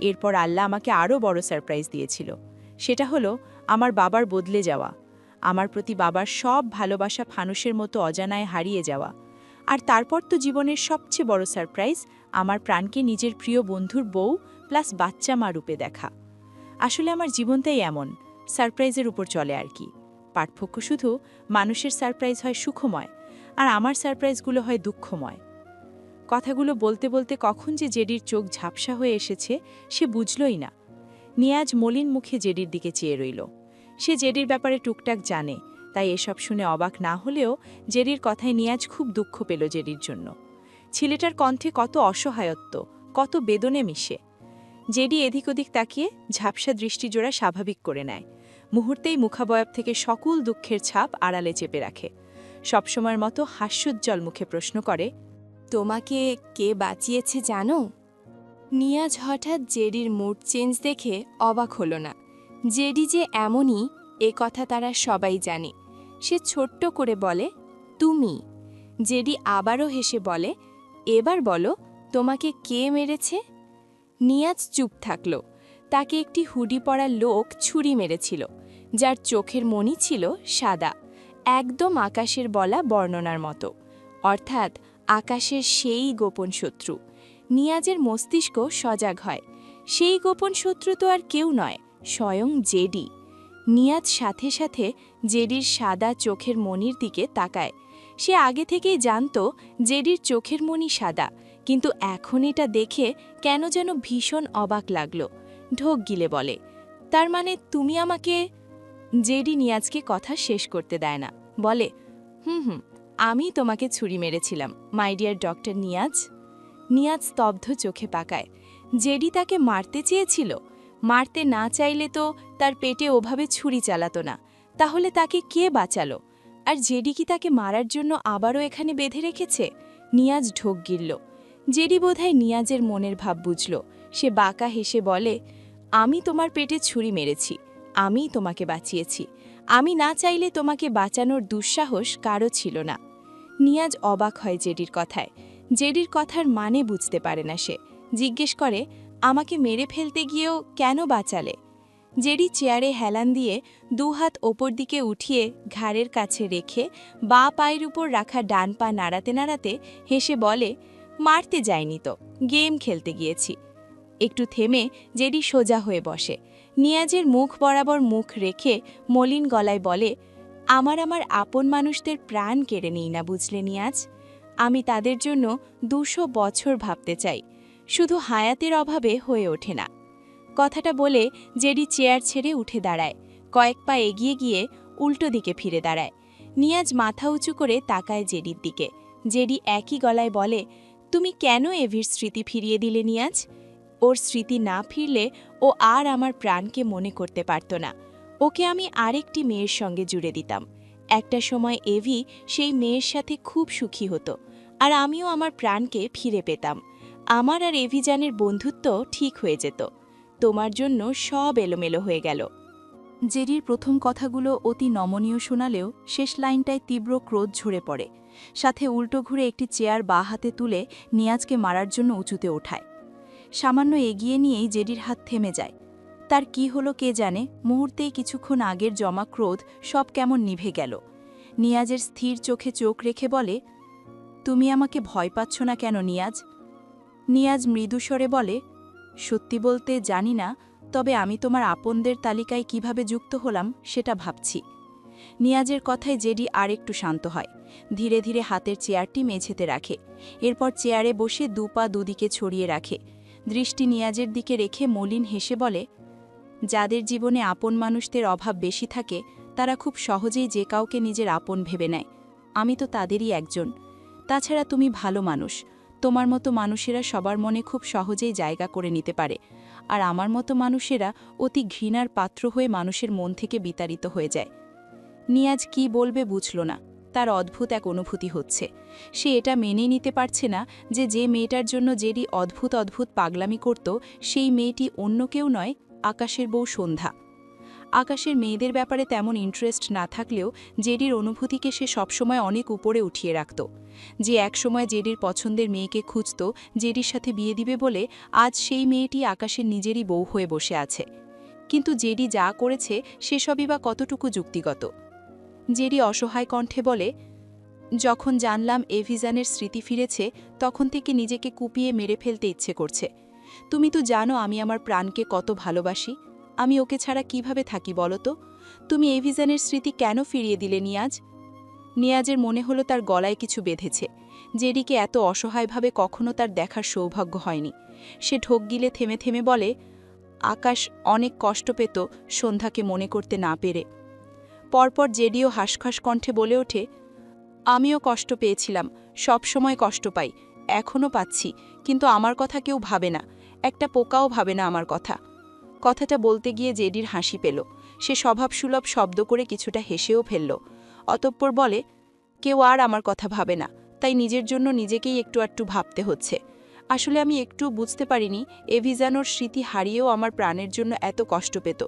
এরপর আল্লাহ আমাকে আরও বড় সারপ্রাইজ দিয়েছিল। সেটা হলো আমার বাবার বদলে যাওয়া, আমার প্রতি বাবার সব ভালোবাসা ফানুসের মতো অজানায় হারিয়ে যাওয়া। আর তারপর তো জীবনের সবচেয়ে বড় সারপ্রাইজ, আমার প্রাণকে নিজের প্রিয় বন্ধুর বউ প্লাস বাচ্চা মা রূপে দেখা। আসলে আমার জীবনটাই এমন, সারপ্রাইজের উপর চলে আর কি। পার্থক্য শুধু মানুষের সারপ্রাইজ হয় সুখময়, আর আমার সারপ্রাইজগুলো হয় দুঃখময়। কথাগুলো বলতে বলতে কখন যে জেডির চোখ ঝাপসা হয়ে এসেছে সে বুঝলই না। নিয়াজ মলিন মুখে জেডির দিকে চেয়ে রইল। সে জেডির ব্যাপারে টুকটাক জানে, তাই এসব শুনে অবাক না হলেও জেডির কথায় নিয়াজ খুব দুঃখ পেল জেডির জন্য। ছেলেটার কণ্ঠে কত অসহায়ত্ব, কত বেদনে মিশে। জেডি এদিক ওদিক তাকিয়ে ঝাপসা দৃষ্টিজোড়া স্বাভাবিক করে নেয়। মুহূর্তেই মুখাবয়ব থেকে সকল দুঃখের ছাপ আড়ালে চেপে রাখে। সবসময়ের মতো হাস্যোজ্জ্বল মুখে প্রশ্ন করে, তোমাকে কে বাঁচিয়েছে জানো? নিয়াজ হঠাৎ জেডির মুড চেঞ্জ দেখে অবাক হলো না। জেডি যে এমনই এ কথা তারা সবাই জানে। সে ছোট্ট করে বলে, তুমি। জেডি আবারও হেসে বলে, এবার বলো তোমাকে কে মেরেছে? নিয়াজ চুপ থাকল। তাকে একটি হুডি পরা লোক ছুরি মেরেছিল, যার চোখের মণি ছিল সাদা, একদম আকাশের বলা বর্ণনার মতো। অর্থাৎ আকাশের সেই গোপন শত্রু। নিয়াজের মস্তিষ্ক সজাগ হয়। সেই গোপন শত্রু তো আর কেউ নয়, স্বয়ং জেডি। নিয়াজ সাথে সাথে জেডির সাদা চোখের মণির দিকে তাকায়। সে আগে থেকেই জানত জেডির চোখের মণি সাদা, কিন্তু এখন এটা দেখে কেন যেন ভীষণ অবাক লাগল। ঢোক গিলে বলে, তার মানে তুমি আমাকে? জেডি নিয়াজকে কথা শেষ করতে দেয় না, বলে, হুম, আমি তোমাকে ছুরি মেরেছিলাম my dear doctor Niaz. Niaz স্তব্ধ চোখে পাকায়। জেডি তাকে মারতে চেয়েছিল? মারতে না চাইলে তো তার পেটে ওভাবে ছুরি চালাতো না। তাহলে তাকে কে বাঁচালো? আর জেডি কি তাকে মারার জন্য আবারও এখানে বেঁধে রেখেছে? নিয়াজ ঢোক গিলল। জেডি বোধহয় নিয়াজের মনের ভাব বুঝল। সে বাঁকা হেসে বলে, আমি তোমার পেটে ছুরি মেরেছি, আমিই তোমাকে বাঁচিয়েছি। আমি না চাইলে তোমাকে বাঁচানোর দুঃসাহস কারও ছিল না। নিয়াজ অবাক হয় জেডির কথায়। জেডির কথার মানে বুঝতে পারে না সে। জিজ্ঞেস করে, আমাকে মেরে ফেলতে গিয়েও কেন বাঁচালে? জেডি চেয়ারে হেলান দিয়ে দুহাত ওপর দিকে উঠিয়ে ঘাড়ের কাছে রেখে বাঁ পায়ের উপর রাখা ডান পা নাড়াতে নাড়াতে হেসে বলে, মারতে যাইনি তো, গেম খেলতে গিয়েছি। একটু থেমে জেডি সোজা হয়ে বসে। নিয়াজের মুখ বরাবর মুখ রেখে মলিন গলায় বলে, আমার আপন মানুষদের প্রাণ কেড়ে নিই না, বুঝলে নিয়াজ? আমি তাদের জন্য 200 বছর ভাবতে চাই, শুধু হায়াতের অভাবে হয়ে ওঠে না। কথাটা বলে জেডি চেয়ার ছেড়ে উঠে দাঁড়ায়। কয়েক পা এগিয়ে গিয়ে উল্টো দিকে ফিরে দাঁড়ায়। নিয়াজ মাথা উঁচু করে তাকায় জেডির দিকে। জেডি একই গলায় বলে, তুমি কেন এভির স্মৃতি ফিরিয়ে দিলে নিয়াজ? ওর স্মৃতি না ফিরলে ও আর আমার প্রাণকে মনে করতে পারত না। ওকে আমি আরেকটি মেয়ের সঙ্গে জুড়ে দিতাম। একটা সময় এভি সেই মেয়ের সাথে খুব সুখী হতো, আর আমিও আমার প্রাণকে ফিরে পেতাম। আমার আর এভিজানের বন্ধুত্ব ঠিক হয়ে যেত। তোমার জন্য সব এলোমেলো হয়ে গেল। জেরির প্রথম কথাগুলো অতি নমনীয় শোনালেও শেষ লাইনটায় তীব্র ক্রোধ ঝরে পড়ে, সাথে উল্টো ঘুরে একটি চেয়ার বাঁ হাতে তুলে নিয়াজকে মারার জন্য উঁচুতে ওঠায়। সামান্য এগিয়ে নিয়েই জেরির হাত থেমে যায়। তার কি হলো কে জানে, মুহূর্তেই কিছুক্ষণ আগের জমা ক্রোধ সব কেমন নিভে গেল। নিয়াজের স্থির চোখে চোখ রেখে বলে, তুমি আমাকে ভয় পাচ্ছ না কেন নিয়াজ? নিয়াজ মৃদুস্বরে বলে, সত্যি বলতে জানি না, তবে আমি তোমার আপনদের তালিকায় কিভাবে যুক্ত হলাম সেটা ভাবছি। নিয়াজের কথায় জেডি আরেকটু শান্ত হয়, ধীরে ধীরে হাতের চেয়ারটি মেঝেতে রাখে, এরপর চেয়ারে বসে দুপা দুদিকে ছড়িয়ে রাখে, দৃষ্টি নিয়াজের দিকে রেখে মলিন হেসে বলে, যাদের জীবনে আপন মানুষদের অভাব বেশি থাকে তারা খুব সহজেই যে কাউকে নিজের আপন ভেবে নেয়। আমি তো তাদেরই একজন। তাছাড়া তুমি ভালো মানুষ, তোমার মতো মানুষেরা সবার মনে খুব সহজেই জায়গা করে নিতে পারে, আর আমার মতো মানুষেরা অতি ঘৃণার পাত্র হয়ে মানুষের মন থেকে বিতাড়িত হয়ে যায়। নিয়াজ কি বলবে বুঝল না, তার অদ্ভুত এক অনুভূতি হচ্ছে। সে এটা মেনে নিতে পারছে না যে মেয়েটার জন্য জেডি অদ্ভুত অদ্ভুত পাগলামি করত সেই মেয়েটি অন্য কেউ নয়, আকাশের বউ সন্ধ্যা। আকাশের মেয়েদের ব্যাপারে তেমন ইন্টারেস্ট না থাকলেও জেডির অনুভূতিকে সে সবসময় অনেক উপরে উঠিয়ে রাখত। যে একসময় জেডির পছন্দের মেয়েকে খুঁজত জেডির সাথে বিয়ে দিবে বলে, আজ সেই মেয়েটি আকাশের নিজেরই বউ হয়ে বসে আছে। কিন্তু জেডি যা করেছে সেসবই বা কতটুকু যুক্তিগত? জেডি অসহায় কণ্ঠে বলে, যখন জানলাম এভিজানের স্মৃতি ফিরেছে তখন থেকে নিজেকে কুপিয়ে মেরে ফেলতে ইচ্ছে করছে। তুমি তো জানো আমি আমার প্রাণকে কত ভালোবাসি, আমি ওকে ছাড়া কিভাবে থাকি বলো তো? তুমি এভিজানের স্মৃতি কেন ফিরিয়ে দিলে নিয়াজ? নিয়াজের মনে হলো তার গলায় কিছু বেঁধেছে। জেডিকে এত অসহায়ভাবে কখনো তার দেখার সৌভাগ্য হয়নি। সে ঢোক গিলে থেমে থেমে বলে, আকাশ অনেক কষ্ট পেত সন্ধ্যাকে মনে করতে না পেরে। পরপর জেডিও হাসখাস কণ্ঠে বলে ওঠে, আমিও কষ্ট পেয়েছিলাম, সব সময় কষ্ট পাই, এখনও পাচ্ছি, কিন্তু আমার কথা কেউ ভাবে না, একটা পোকাও ভাবে না আমার কথা। কথাটা বলতে গিয়ে জেডির হাসি পেল। সে স্বভাবসুলভ শব্দ করে কিছুটা হেসেও ফেলল। অতঃপর বলে, কেউ আর আমার কথা ভাবে না, তাই নিজের জন্য নিজেকেই একটু একটু ভাবতে হচ্ছে। আসলে আমি একটু বুঝতে পারিনি এভিজানোর স্মৃতি হারিয়েও আমার প্রাণের জন্য এত কষ্ট পেত।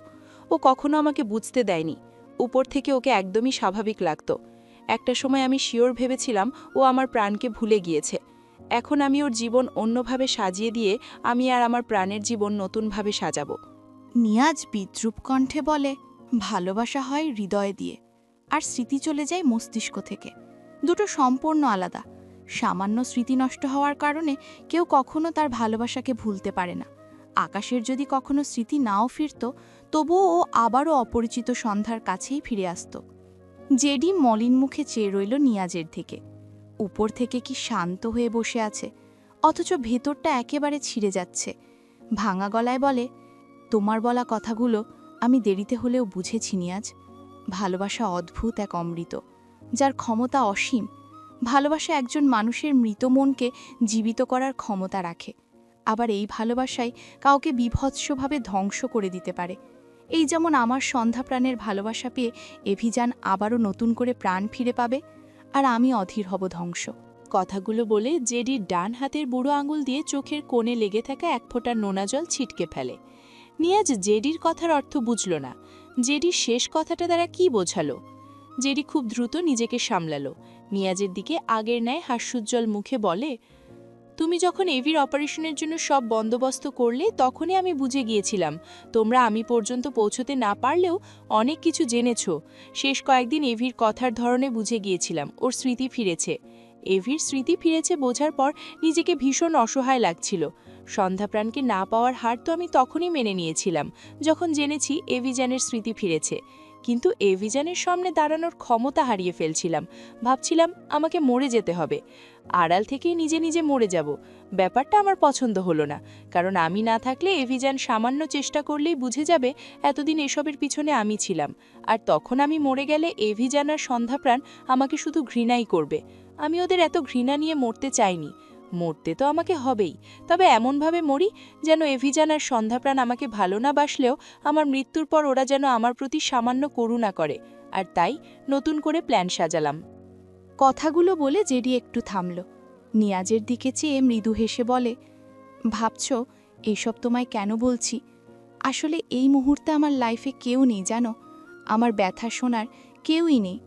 ও কখনো আমাকে বুঝতে দেয়নি। উপর থেকে ওকে একদমই স্বাভাবিক লাগত। একটা সময় আমি শিওর ভেবেছিলাম ও আমার প্রাণকে ভুলে গিয়েছে। এখন আমি ওর জীবন অন্যভাবে সাজিয়ে দিয়ে আমি আর আমার প্রাণের জীবন নতুনভাবে সাজাবো। নিয়াজ বিদ্রুপ কণ্ঠে বলে, ভালোবাসা হয় হৃদয় দিয়ে, আর স্মৃতি চলে যায় মস্তিষ্ক থেকে। দুটো সম্পূর্ণ আলাদা। সামান্য স্মৃতি নষ্ট হওয়ার কারণে কেউ কখনো তার ভালোবাসাকে ভুলতে পারে না। আকাশের যদি কখনো স্মৃতি নাও ফিরত, তবুও ও আবারও অপরিচিত সন্ধ্যার কাছেই ফিরে আসত। জেডি মলিন মুখে চেয়ে রইল নিয়াজের দিকে। উপর থেকে কি শান্ত হয়ে বসে আছে, অথচ ভেতরটা একেবারে ছিঁড়ে যাচ্ছে। ভাঙা গলায় বলে, তোমার বলা কথাগুলো আমি দেরিতে হলেও বুঝেছি নিয়াজ। ভালোবাসা অদ্ভুত এক অমৃত, যার ক্ষমতা অসীম। ভালোবাসা একজন মানুষের মৃত মনকে জীবিত করার ক্ষমতা রাখে, আবার এই ভালোবাসাই কাউকে বীভৎসভাবে ধ্বংস করে দিতে পারে। এই যেমন আমার সন্ধ্যা প্রাণের ভালোবাসা পেয়ে এভিজান আবারও নতুন করে প্রাণ ফিরে পাবে, আর আমি অধীর হব ধ্বংস। কথাগুলো বলে জেডির ডান হাতের বুড়ো আঙুল দিয়ে চোখের কোণে লেগে থাকা এক ফোঁটা নোনা জল ছিটকে ফেলে। নিয়াজ জেডির কথার অর্থ বুঝল না। জেডির শেষ কথাটা দ্বারা কি বোঝালো? জেডি খুব দ্রুত নিজেকে সামলালো। নিয়াজের দিকে আগের ন্যায় হাস্যোজ্জ্বল মুখে বলে, তুমি যখন এভির অপারেশনের জন্য সব বন্দোবস্ত করলে তখনই আমি বুঝে গিয়েছিলাম তোমরা আমি পর্যন্ত পৌঁছতে না পারলেও অনেক কিছু জেনেছ। শেষ কয়েকদিন এভির কথার ধরনে বুঝে গিয়েছিলাম ওর স্মৃতি ফিরেছে। এভির স্মৃতি ফিরেছে বোঝার পর নিজেকে ভীষণ অসহায় লাগছিল। সন্ধ্যাপ্রাণকে না পাওয়ার হার তো আমি তখনই মেনে নিয়েছিলাম যখন জেনেছি এভিজানের স্মৃতি ফিরেছে, কিন্তু এভিজানের সামনে দাঁড়ানোর ক্ষমতা হারিয়ে ফেলছিলাম। ভাবছিলাম আমাকে মরে যেতে হবে, আড়াল থেকেই নিজে নিজে মরে যাব। ব্যাপারটা আমার পছন্দ হলো না, কারণ আমি না থাকলে এভিজান সামান্য চেষ্টা করলেই বুঝে যাবে এতদিন এসবের পিছনে আমি ছিলাম, আর তখন আমি মরে গেলে এভিজান আর সন্ধ্যাপ্রাণ আমাকে শুধু ঘৃণাই করবে। আমি ওদের এত ঘৃণা নিয়ে মরতে চাইনি। মরতে তো আমাকে হবেই, তবে এমনভাবে মরি যেন এভিজান আর সন্ধ্যাপ্রাণ আমাকে ভালো না বাসলেও আমার মৃত্যুর পর ওরা যেন আমার প্রতি সামান্য করুণা করে। আর তাই নতুন করে প্ল্যান সাজালাম। কথাগুলো বলে জেডি একটু থামল। নিয়াজের দিকে চেয়ে মৃদু হেসে বলে, ভাবছ এইসব তোমায় কেন বলছি? আসলে এই মুহূর্তে আমার লাইফে কেউ নেই জানো, আমার ব্যথা শোনার কেউই নেই।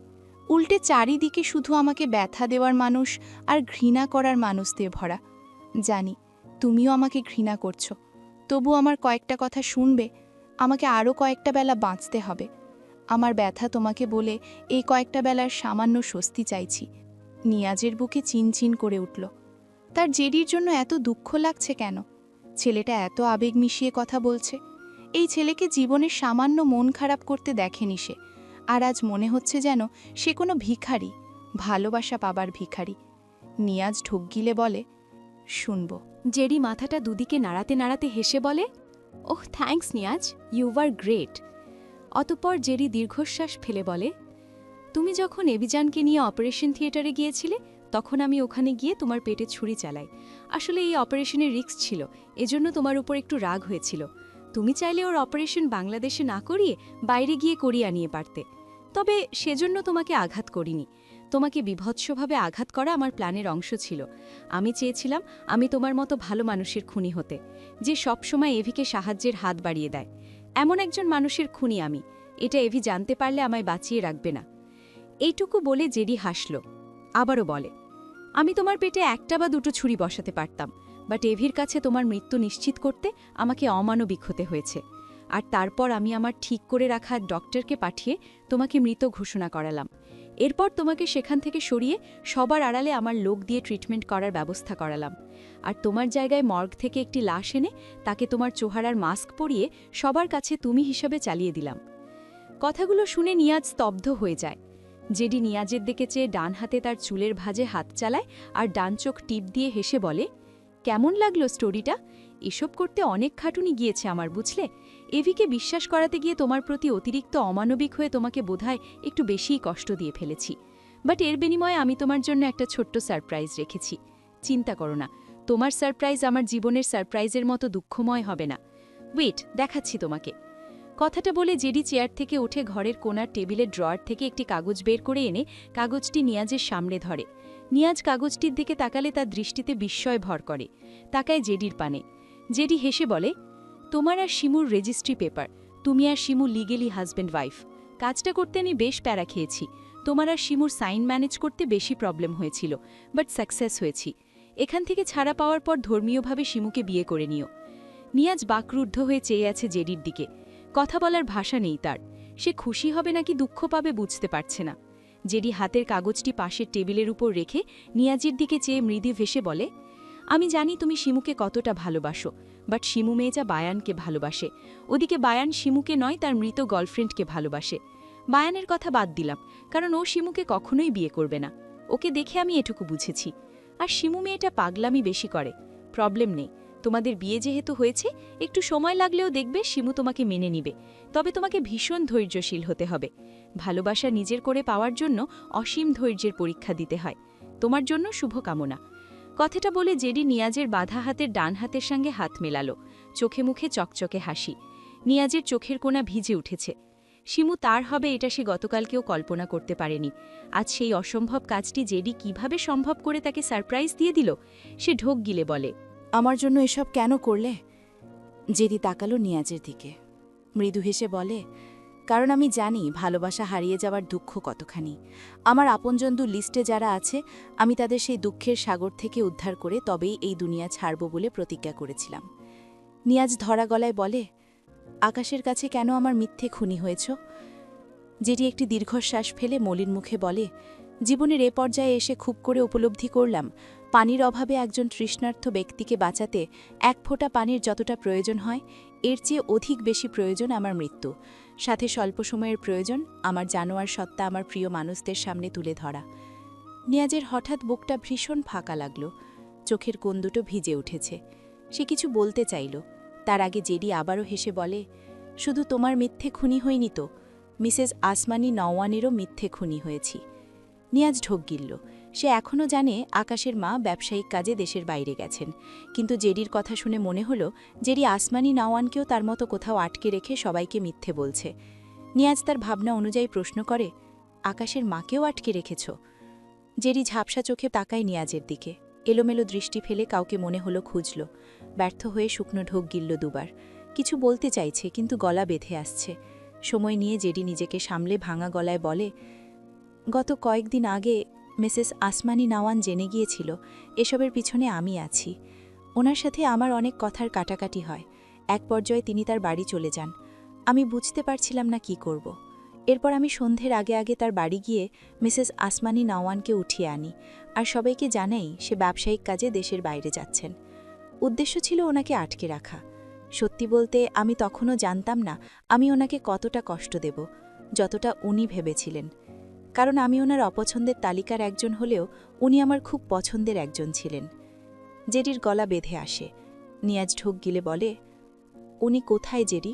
উল্টে চারিদিকে শুধু আমাকে ব্যথা দেওয়ার মানুষ আর ঘৃণা করার মানুষ দিয়ে ভরা। জানি তুমিও আমাকে ঘৃণা করছো, তবু আমার কয়েকটা কথা শুনবে। আমাকে আরও কয়েকটা বেলা বাঁচতে হবে। আমার ব্যথা তোমাকে বলে এই কয়েকটা বেলার সামান্য স্বস্তি চাইছি। নিয়াজের বুকে চিনচিন করে উঠল। তার জেডির জন্য এত দুঃখ লাগছে কেন? ছেলেটা এত আবেগ মিশিয়ে কথা বলছে। এই ছেলেকে জীবনের সামান্য মন খারাপ করতে দেখেনি সে, আর আজ মনে হচ্ছে যেন সে কোনো ভিখারি, ভালোবাসা পাবার ভিখারি। নিয়াজ ঢোক গিলে বলে, শুনব। জেডি মাথাটা দুদিকে নাড়াতে নাড়াতে হেসে বলে, oh thanks Niaz, you are great. অতঃপর জেডি দীর্ঘশ্বাস ফেলে বলে, তুমি যখন এভিজানকে নিয়ে অপারেশন থিয়েটারে গিয়েছিলে তখন আমি ওখানে গিয়ে তোমার পেটে ছুরি চালাই। আসলে এই অপারেশনের রিস্ক ছিল, এজন্য তোমার উপর একটু রাগ হয়েছিল। তুমি চাইলে ওর অপারেশন বাংলাদেশে না করিয়ে বাইরে গিয়ে করিয়ে আনিয়ে পারতে। তবে সেজন্য তোমাকে আঘাত করিনি। তোমাকে বিভৎসভাবে আঘাত করা আমার প্ল্যানের অংশ ছিল। আমি চেয়েছিলাম আমি তোমার মতো ভালো মানুষের খুনি হতে, যে সবসময় এভিকে সাহায্যের হাত বাড়িয়ে দেয়। এমন একজন মানুষের খুনি আমি। এটা এভি জানতে পারলে আমায় বাঁচিয়ে রাখবে না। এইটুকু বলে জেডি হাসল। আবারও বলে, আমি তোমার পেটে একটা বা দুটো ছুরি বসাতে পারতাম, বাট এভির কাছে তোমার মৃত্যু নিশ্চিত করতে আমাকে অমানবিক হতে হয়েছে। আর তারপর আমি আমার ঠিক করে রাখা ডক্টরকে পাঠিয়ে তোমাকে মৃত ঘোষণা করালাম। এরপর তোমাকে সেখান থেকে সরিয়ে সবার আড়ালে আমার লোক দিয়ে ট্রিটমেন্ট করার ব্যবস্থা করালাম। আর তোমার জায়গায় মর্গ থেকে একটি লাশ এনে তাকে তোমার চেহারার মাস্ক পরিয়ে সবার কাছে তুমি হিসাবে চালিয়ে দিলাম। কথাগুলো শুনে নিয়াজ স্তব্ধ হয়ে যায়। জেডি নিয়াজের দিকে চেয়ে ডান হাতে তার চুলের ভাঁজে হাত চালায় আর ডান চোখ টিপ দিয়ে হেসে বলে, কেমন লাগলো স্টোরিটা? এসব করতে অনেক খাটুনি গিয়েছে আমার, বুঝলে? এভিকে বিশ্বাস করাতে গিয়ে তোমার প্রতি অতিরিক্ত অমানবিক হয়ে তোমাকে বোধহয় একটু বেশিই কষ্ট দিয়ে ফেলেছি। বাট এর বিনিময়ে আমি তোমার জন্য একটা ছোট্ট সারপ্রাইজ রেখেছি। চিন্তা করো না, তোমার সারপ্রাইজ আমার জীবনের সারপ্রাইজের মতো দুঃখময় হবে না। ওয়েট, দেখাচ্ছি তোমাকে। কথাটা বলে জেডি চেয়ার থেকে উঠে ঘরের কোণার টেবিলের ড্রয়ার থেকে একটি কাগজ বের করে এনে কাগজটি নিয়াজের সামনে ধরে। নিয়াজ কাগজটির দিকে তাকালে তার দৃষ্টিতে বিস্ময় ভর করে। তাকায় জেডির পানে। জেডি হেসে বলে, তোমার আর শিমুর রেজিস্ট্রি পেপার। তুমি আর শিমু লিগেলি হাজব্যান্ড ওয়াইফ। কাজটা করতে আমি বেশ প্যারা খেয়েছি। তোমার আর শিমুর সাইন ম্যানেজ করতে বেশি প্রবলেম হয়েছিল, বাট সাকসেস হয়েছি। এখান থেকে ছাড়া পাওয়ার পর ধর্মীয়ভাবে শিমুকে বিয়ে করে নিও। নিয়াজ বাকরুদ্ধ হয়ে চেয়ে আছে জেডির দিকে। কথা বলার ভাষা নেই তার। সে খুশি হবে নাকি দুঃখ পাবে বুঝতে পারছে না। জেডি হাতের কাগজটি পাশের টেবিলের উপর রেখে নিয়াজের দিকে চেয়ে মৃদু ভেসে বলে, আমি জানি তুমি শিমুকে কতটা ভালোবাসো, বাট শিমু মেয়েটা বায়ানকে ভালোবাসে। ওদিকে বায়ান শিমুকে নয়, তার মৃত গার্লফ্রেন্ডকে ভালোবাসে। বায়ানের কথা বাদ দিলাম, কারণ ও শিমুকে কখনোই বিয়ে করবে না। ওকে দেখে আমি এটুকু বুঝেছি। আর শিমু মেয়েটা পাগলামি বেশি করে। প্রবলেম নেই, তোমাদের বিয়ে যেহেতু হয়েছে, একটু সময় লাগলেও দেখবে শিমু তোমাকে মেনে নিবে। তবে তোমাকে ভীষণ ধৈর্যশীল হতে হবে। ভালোবাসা নিজের করে পাওয়ার জন্য অসীম ধৈর্যের পরীক্ষা দিতে হয়। তোমার জন্য শুভকামনা। কথাটা বলে জেডি নিয়াজের বাঁধা হাতের ডান হাতের সঙ্গে হাত মেলালো। চোখে মুখে চকচকে হাসি। নিয়াজের চোখের কোণা ভিজে উঠেছে। শিমু তার হবে এটা সে গতকালকেও কল্পনা করতে পারেনি। আজ সেই অসম্ভব কাজটি জেডি কিভাবে সম্ভব করে তাকে সারপ্রাইজ দিয়ে দিল। সে ঢোক গিলে বলে, আমার জন্য এসব কেন করলে? জেডি তাকালো নিয়াজের দিকে, মৃদু হেসে বলে, কারণ আমি জানি ভালোবাসা হারিয়ে যাওয়ার দুঃখ কতখানি। আমার আপনজনদের লিস্টে যারা আছে, আমি তাদের সেই দুঃখের সাগর থেকে উদ্ধার করে তবেই এই দুনিয়া ছাড়ব বলে প্রতিজ্ঞা করেছিলাম। নিয়াজ ধরা গলায় বলে, আকাশের কাছে কেন আমার মিথ্যে খুনি হয়েছ? জেডি একটি দীর্ঘশ্বাস ফেলে মলিন মুখে বলে, জীবনের এ পর্যায়ে এসে খুব করে উপলব্ধি করলাম, পানির অভাবে একজন তৃষ্ণার্ত ব্যক্তিকে বাঁচাতে এক ফোঁটা পানির যতটা প্রয়োজন হয়, এর চেয়ে অধিক বেশি প্রয়োজন আমার মৃত্যু। সাথে স্বল্প সময়ের প্রয়োজন আমার জানোয়ার সত্তা আমার প্রিয় মানুষদের সামনে তুলে ধরা। নিয়াজের হঠাৎ বুকটা ভীষণ ফাঁকা লাগল। চোখের কোণ দুটো ভিজে উঠেছে। সে কিছু বলতে চাইল, তার আগে জেডি আবারও হেসে বলে, শুধু তোমার মিথ্যে খুনি হইনি তো, মিসেস আসমানি নওয়ানেরও মিথ্যে খুনি হয়েছি। নিয়াজ ঢোক গিলল। সে এখনও জানে আকাশের মা ব্যবসায়িক কাজে দেশের বাইরে গেছেন, কিন্তু জেডির কথা শুনে মনে হলো জেডি আসমানি নওয়ানকেও তার মতো কোথাও আটকে রেখে সবাইকে মিথ্যে বলছে। নিয়াজ তার ভাবনা অনুযায়ী প্রশ্ন করে, আকাশের মাকেও আটকে রেখেছ? জেডি ঝাপসা চোখে তাকায় নিয়াজের দিকে। এলোমেলো দৃষ্টি ফেলে কাউকে মনে হলো খুঁজল। ব্যর্থ হয়ে শুকনো ঢোক গিলল দুবার। কিছু বলতে চাইছে কিন্তু গলা বেঁধে আসছে। সময় নিয়ে জেডি নিজেকে সামলে ভাঙা গলায় বলে, গত কয়েকদিন আগে মিসেস আসমানি নাওয়ান জেনে গিয়েছিল এসবের পিছনে আমি আছি। ওনার সাথে আমার অনেক কথার কাটাকাটি হয়। এক পর্যায়ে তিনি তার বাড়ি চলে যান। আমি বুঝতে পারছিলাম না কি করব। এরপর আমি সন্ধ্যের আগে আগে তার বাড়ি গিয়ে মিসেস আসমানি নাওয়ানকে উঠিয়ে আনি আর সবাইকে জানাই সে ব্যবসায়িক কাজে দেশের বাইরে যাচ্ছেন। উদ্দেশ্য ছিল ওনাকে আটকে রাখা। সত্যি বলতে আমি তখনও জানতাম না আমি ওনাকে কতটা কষ্ট দেব, যতটা উনি ভেবেছিলেন। কারণ আমি ওনার অপছন্দের তালিকার একজন হলেও উনি আমার খুব পছন্দের একজন ছিলেন। জেডির গলা বেঁধে আসে। নিয়াজ ঢোক গিলে বলে, উনি কোথায় জেডি?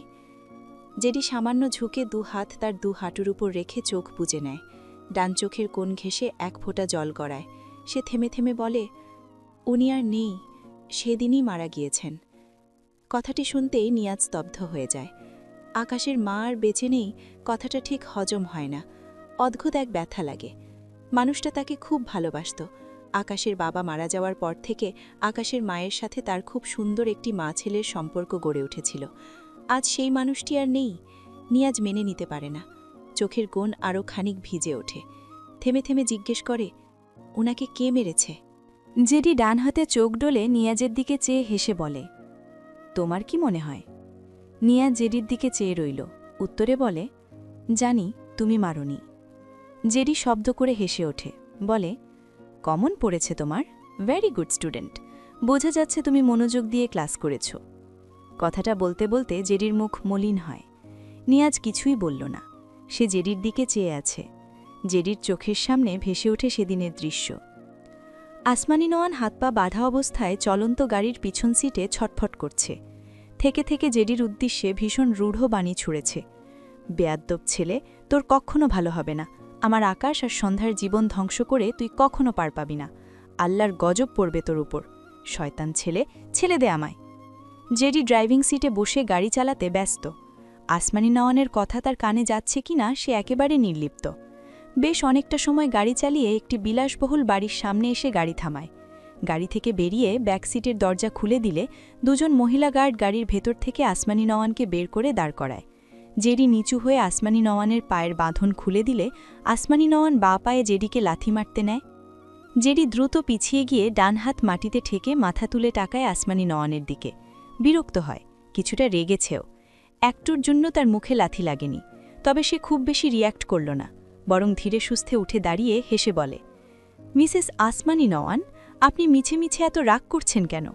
জেডি সামান্য ঝুঁকে হাত তার হাঁটুর উপর রেখে চোখ বুজে নেয়। ডান চোখের কোণ ঘেঁষে এক ফোঁটা জল গড়ায়। সে থেমে থেমে বলে, উনি আর নেই, সেদিনই মারা গিয়েছেন। কথাটি শুনতেই নিয়াজ স্তব্ধ হয়ে যায়। আকাশের মা আর বেঁচে নেই কথাটা ঠিক হজম হয় না। অদ্ভুত এক ব্যথা লাগে। মানুষটা তাকে খুব ভালোবাসত। আকাশের বাবা মারা যাওয়ার পর থেকে আকাশের মায়ের সাথে তার খুব সুন্দর একটি মা ছেলের সম্পর্ক গড়ে উঠেছিল। আজ সেই মানুষটি আর নেই। নিয়াজ মেনে নিতে পারে না। চোখের কোণ আরও খানিক ভিজে ওঠে। থেমে থেমে জিজ্ঞেস করে, ওনাকে কে মেরেছে? জেডি ডান হাতে চোখ ডলে নিয়াজের দিকে চেয়ে হেসে বলে, তোমার কি মনে হয়? নিয়াজ জেডির দিকে চেয়ে রইল। উত্তরে বলে, জানি তুমি মারোনি। জেডি শব্দ করে হেসে ওঠে, বলে, কমন পড়েছে তোমার, ভেরি গুড স্টুডেন্ট। বোঝা যাচ্ছে তুমি মনোযোগ দিয়ে ক্লাস করেছ। কথাটা বলতে বলতে জেডির মুখ মলিন হয়। নিয়াজ কিছুই বলল না। সে জেডির দিকে চেয়ে আছে। জেডির চোখের সামনে ভেসে ওঠে সেদিনের দৃশ্য। আসমানি নোয়ান হাত পা বাঁধা অবস্থায় চলন্ত গাড়ির পিছন সিটে ছটফট করছে। থেকে থেকে জেডির উদ্দেশ্যে ভীষণ রূঢ় বাণী ছুঁড়েছে, বেয়াদ্দব ছেলে, তোর কখনো ভালো হবে না। আমার আকাশ আর সন্ধ্যার জীবন ধ্বংস করে তুই কখনো পার পাবি না। আল্লাহর গজব পড়বে তোর উপর। শয়তান ছেলে, ছেলে দে আমায়। জেডি ড্রাইভিং সিটে বসে গাড়ি চালাতে ব্যস্ত। আসমানি নওয়ানের কথা তার কানে যাচ্ছে কিনা সে একেবারে নির্লিপ্ত। বেশ অনেকটা সময় গাড়ি চালিয়ে একটি বিলাসবহুল বাড়ির সামনে এসে গাড়ি থামায়। গাড়ি থেকে বেরিয়ে ব্যাক সিটের দরজা খুলে দিলে দুজন মহিলা গার্ড গাড়ির ভেতর থেকে আসমানি নওয়ানকে বের করে দাঁড় করায়। জেডি নিচু হয়ে আসমানি নওয়ানের পায়ের বাঁধন খুলে দিলে আসমানি নওয়ান বাঁ পায়ে জেডিকে লাথি মারতে নেয়। জেডি দ্রুত পিছিয়ে গিয়ে ডান হাত মাটিতে ঠেকে মাথা তুলে টাকায় আসমানি নওয়ানের দিকে। বিরক্ত হয়, কিছুটা রেগেছেও। একটুর জন্য তার মুখে লাথি লাগেনি, তবে সে খুব বেশি রিয়্যাক্ট করল না, বরং ধীরে সুস্থে উঠে দাঁড়িয়ে হেসে বলে, মিসেস আসমানি নওয়ান, আপনি মিছে মিছে এত রাগ করছেন কেন?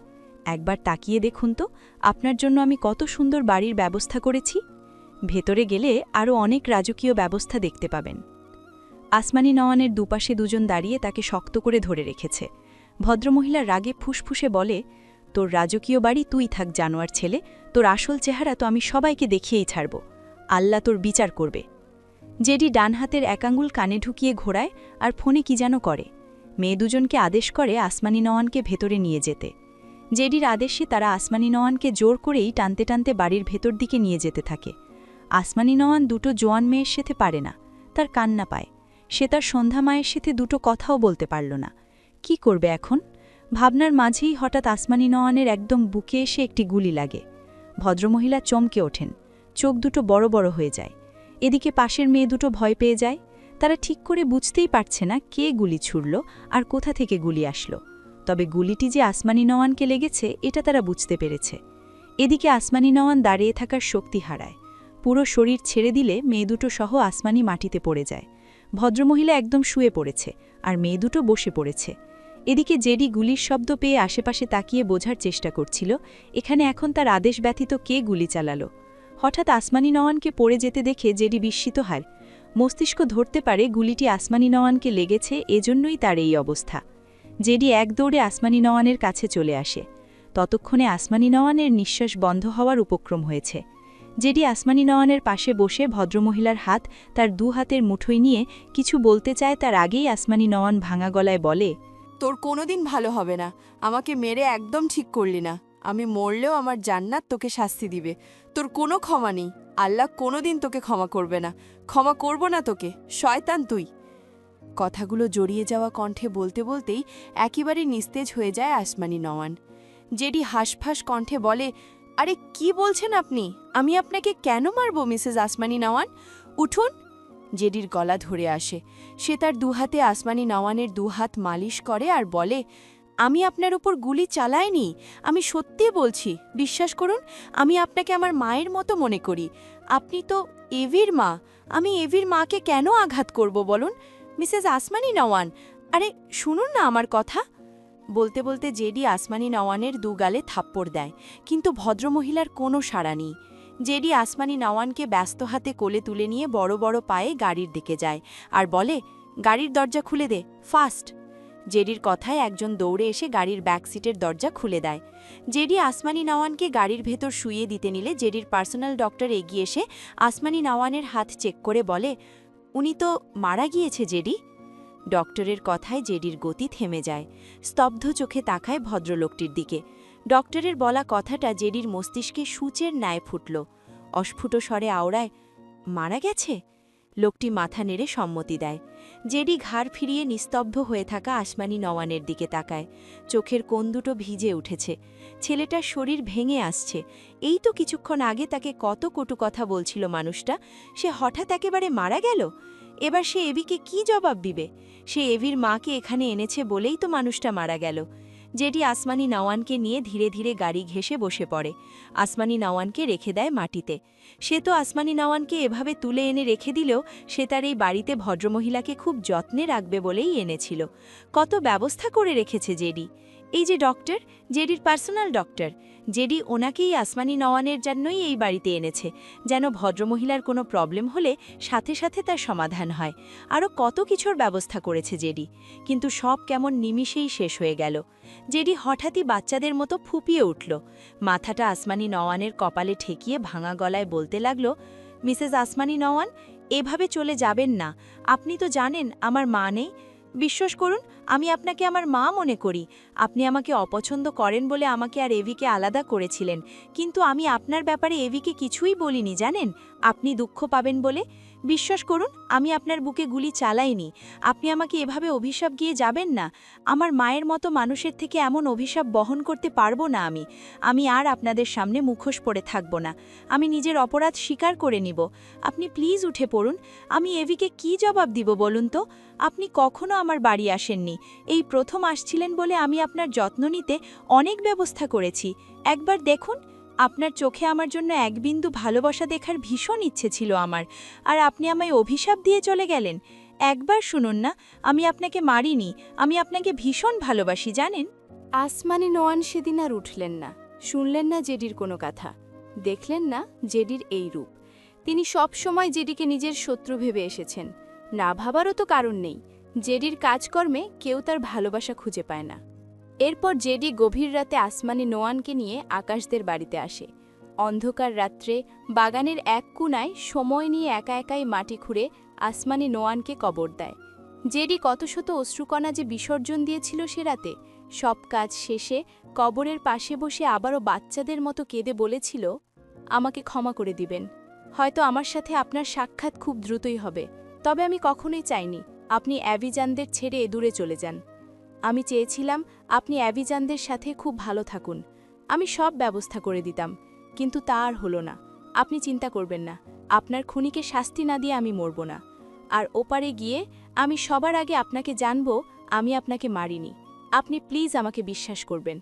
একবার তাকিয়ে দেখুন তো আপনার জন্য আমি কত সুন্দর বাড়ির ব্যবস্থা করেছি। ভেতরে গেলে আরও অনেক রাজকীয় ব্যবস্থা দেখতে পাবেন। আসমানি নওয়ানের দুপাশে দুজন দাঁড়িয়ে তাকে শক্ত করে ধরে রেখেছে। ভদ্রমহিলা রাগে ফুসফুসে বলে, তোর রাজকীয় বাড়ি তুই থাক জানোয়ার ছেলে, তোর আসল চেহারা তো আমি সবাইকে দেখিয়েই ছাড়ব। আল্লাহ তোর বিচার করবে। জেডি ডান হাতের এক আঙুল কানে ঢুকিয়ে ঘোরায় আর ফোনে কি যেন করে। মেয়ে দুজনকে আদেশ করে আসমানি নওয়ানকে ভেতরে নিয়ে যেতে। জেডির আদেশে তারা আসমানি নওয়ানকে জোর করেই টানতে টানতে বাড়ির ভেতর দিকে নিয়ে যেতে থাকে। আসমানি নওয়ান দুটো জোয়ান মেয়ের সাথে পারে না, তার কান্না পায়। সে তার সন্ধ্যা মায়ের সাথে দুটো কথাও বলতে পারল না। কি করবে এখন? ভাবনার মাঝেই হঠাৎ আসমানি নওয়ানের একদম বুকে এসে একটি গুলি লাগে। ভদ্রমহিলা চমকে ওঠেন, চোখ দুটো বড় বড় হয়ে যায়। এদিকে পাশের মেয়ে দুটো ভয় পেয়ে যায়। তারা ঠিক করে বুঝতেই পারছে না কে গুলি ছুড়ল আর কোথা থেকে গুলি আসলো, তবে গুলিটি যে আসমানি নওয়ানকে লেগেছে এটা তারা বুঝতে পেরেছে। এদিকে আসমানি নওয়ান দাঁড়িয়ে থাকার শক্তি হারায়। পুরো শরীর ছেড়ে দিলে মেয়ে দুটো সহ আসমানি মাটিতে পড়ে যায়। ভদ্রমহিলা একদম শুয়ে পড়েছে আর মেয়ে দুটো বসে পড়েছে। এদিকে জেডি গুলির শব্দ পেয়ে আশেপাশে তাকিয়ে বোঝার চেষ্টা করছিল এখানে এখন তার আদেশ ব্যতীত কে গুলি চালালো। হঠাৎ আসমানি নওয়ানকে পড়ে যেতে দেখে জেডি বিস্মিত হয়। মস্তিষ্ক ধরতে পারে গুলিটি আসমানি নওয়ানকে লেগেছে, এজন্যই তার এই অবস্থা। জেডি এক দৌড়ে আসমানি নওয়ানের কাছে চলে আসে। ততক্ষণে আসমানি নওয়ানের নিঃশ্বাস বন্ধ হওয়ার উপক্রম হয়েছে। জেডি আসমানি নওয়ানের পাশে বসে ভদ্রমহিলার হাত তার হাতের মুঠোয় নিয়ে কিছু বলতে চায়, তার আগেই আসমানি নওয়ান ভাঙা গলায় বলে, তোর কোনোদিন ভালো হবে না। আমাকে মেরে একদম ঠিক করলি না। আমি মরলেও আমার জান্নাত তোকে শাস্তি দিবে। তোর কোনো ক্ষমা নেই। আল্লাহ কোনোদিন তোকে ক্ষমা করবে না। ক্ষমা করব না তোকে, শয়তান তুই। কথাগুলো জড়িয়ে যাওয়া কণ্ঠে বলতে বলতেই একেবারে নিস্তেজ হয়ে যায় আসমানি নওয়ান। জেডি হাঁসফাঁস কণ্ঠে বলে, আরে কি বলছেন আপনি? আমি আপনাকে কেন মারব মিসেস আসমানি নওয়ান? উঠুন। জেডির গলা ধরে আসে। সে তার দুহাতে আসমানি নওয়ানের দুহাত মালিশ করে আর বলে, আমি আপনার উপর গুলি চালাইনি। আমি সত্যি বলছি, বিশ্বাস করুন, আমি আপনাকে আমার মায়ের মতো মনে করি। আপনি তো এভির মা। আমি এভির মাকে কেন আঘাত করব বলুন? মিসেস আসমানি নওয়ান, আরে শুনুন না আমার কথা। বলতে বলতে জেডি আসমানি নওয়ানের দুগালে থাপ্পড় দেয়, কিন্তু ভদ্রমহিলার কোনো সাড়া নেই। জেডি আসমানি নওয়ানকে ব্যস্ত হাতে কোলে তুলে নিয়ে বড় বড় পায়ে গাড়ির দিকে যায় আর বলে, গাড়ির দরজা খুলে দে, ফাস্ট। জেডির কথায় একজন দৌড়ে এসে গাড়ির ব্যাক সিটের দরজা খুলে দেয়। জেডি আসমানি নওয়ানকে গাড়ির ভেতর শুইয়ে দিতে নিলে জেডির পার্সোনাল ডক্টর এগিয়ে এসে আসমানি নওয়ানের হাত চেক করে বলে, উনি তো মারা গিয়েছে জেডি। ডক্টরের কথায় জেডির গতি থেমে যায়। স্তব্ধ চোখে তাকায় ভদ্রলোকটির দিকে। ডক্টরের বলা কথাটা জেডির মস্তিষ্কে সূচের ন্যায় ফুটল। অস্ফুট স্বরে আওড়ায়, মারা গেছে? লোকটি মাথা নেড়ে সম্মতি দেয়। জেডি ঘাড় ফিরিয়ে নিস্তব্ধ হয়ে থাকা আসমানি নওয়ানের দিকে তাকায়। চোখের কোণ দুটো ভিজে উঠেছে। ছেলেটার শরীর ভেঙে আসছে। এই তো কিছুক্ষণ আগে তাকে কত কটু কথা বলছিল মানুষটা, সে হঠাৎ একেবারে মারা গেল। এবার সে এভিকে কি জবাব দিবে? সে এভির মাকে এখানে এনেছে বলেই তো মানুষটা মারা গেল। জেডি আসমানি নওয়ানকে নিয়ে ধীরে ধীরে গাড়ি ঘেঁষে বসে পড়ে। আসমানি নওয়ানকে রেখে দেয় মাটিতে। সে তো আসমানি নওয়ানকে এভাবে তুলে এনে রেখে দিলেও সে তার এই বাড়িতে ভদ্রমহিলাকে খুব যত্নে রাখবে বলেই এনেছিল। কত ব্যবস্থা করে রেখেছে জেডি। এই যে ডক্টর, জেডির পার্সোনাল ডক্টর, জেডি ওনাকেই আসমানি নওয়ানের জন্যই এই বাড়িতে এনেছে, যেন ভদ্রমহিলার কোনো প্রবলেম হলে সাথে সাথে তার সমাধান হয়। আরও কত কিছুর ব্যবস্থা করেছে জেডি, কিন্তু সব কেমন নিমিষেই শেষ হয়ে গেল। জেডি হঠাৎই বাচ্চাদের মতো ফুপিয়ে উঠল। মাথাটা আসমানি নওয়ানের কপালে ঠেকিয়ে ভাঙা গলায় বলতে লাগল, মিসেস আসমানি নওয়ান, এভাবে চলে যাবেন না। আপনি তো জানেন আমার মা নেই। বিশ্বাস করুন, আমি আপনাকে আমার মা মনে করি। আপনি আমাকে অপছন্দ করেন বলে আমাকে আর এভিকে আলাদা করেছিলেন, কিন্তু আমি আপনার ব্যাপারে এভিকে কিছুই বলিনি জানেন, আপনি দুঃখ পাবেন বলে। বিশ্বাস করুন, আমি আপনার বুকে গুলি চালাইনি। আপনি আমাকে এভাবে অভিশাপ গিয়ে যাবেন না। আমার মায়ের মতো মানুষের থেকে এমন অভিশাপ বহন করতে পারবো না আমি আর আপনাদের সামনে মুখোশ পড়ে থাকব না। আমি নিজের অপরাধ স্বীকার করে নিব। আপনি প্লিজ উঠে পড়ুন। আমি এভিকে কি জবাব দিব বলুন তো? আপনি কখনো আমার বাড়ি আসেননি। এই প্রথম আসছিলেন বলে আমি আপনার যত্ন নিতে অনেক ব্যবস্থা করেছি। একবার দেখুন, আপনার চোখে আমার জন্য এক বিন্দু ভালোবাসা দেখার ভীষণ ইচ্ছে ছিল আমার, আর আপনি আমায় অভিশাপ দিয়ে চলে গেলেন। একবার শুনুন না, আমি আপনাকে মারিনি, আমি আপনাকে ভীষণ ভালোবাসি জানেন। আসমানি নওয়ান সেদিন আর উঠলেন না, শুনলেন না জেডির কোনো কথা, দেখলেন না জেডির এই রূপ। তিনি সব সময় জেডিকে নিজের শত্রু ভেবে এসেছেন। না ভাবারও তো কারণ নেই, জেডির কাজকর্মে কেউ তার ভালোবাসা খুঁজে পায় না। এরপর জেডি গভীর রাতে আসমানি নোয়ানকে নিয়ে আকাশদের বাড়িতে আসে। অন্ধকার রাত্রে বাগানের এক কোণায় সময় নিয়ে একা একাই মাটি খুঁড়ে আসমানি নোয়ানকে কবর দেয়। জেডি কত শত অশ্রুকণা যে বিসর্জন দিয়েছিল সে রাতে, সব কাজ শেষে কবরের পাশে বসে আবারও বাচ্চাদের মতো কেঁদে বলেছিল, আমাকে ক্ষমা করে দিবেন। হয়তো আমার সাথে আপনার সাক্ষাৎ খুব দ্রুতই হবে, তবে আমি কখনোই চাইনি আপনি অ্যাভিজানদের ছেড়ে দূরে চলে যান। আমি চেয়েছিলাম আপনি অ্যাভিজানদের সাথে খুব ভালো থাকুন। আমি সব ব্যবস্থা করে দিতাম, কিন্তু তা আর হলো না। আপনি চিন্তা করবেন না, আপনার খুনিকে শাস্তি না দিয়ে আমি মরব না। আর ওপারে গিয়ে আমি সবার আগে আপনাকে জানব আমি আপনাকে মারিনি। আপনি প্লিজ আমাকে বিশ্বাস করবেন,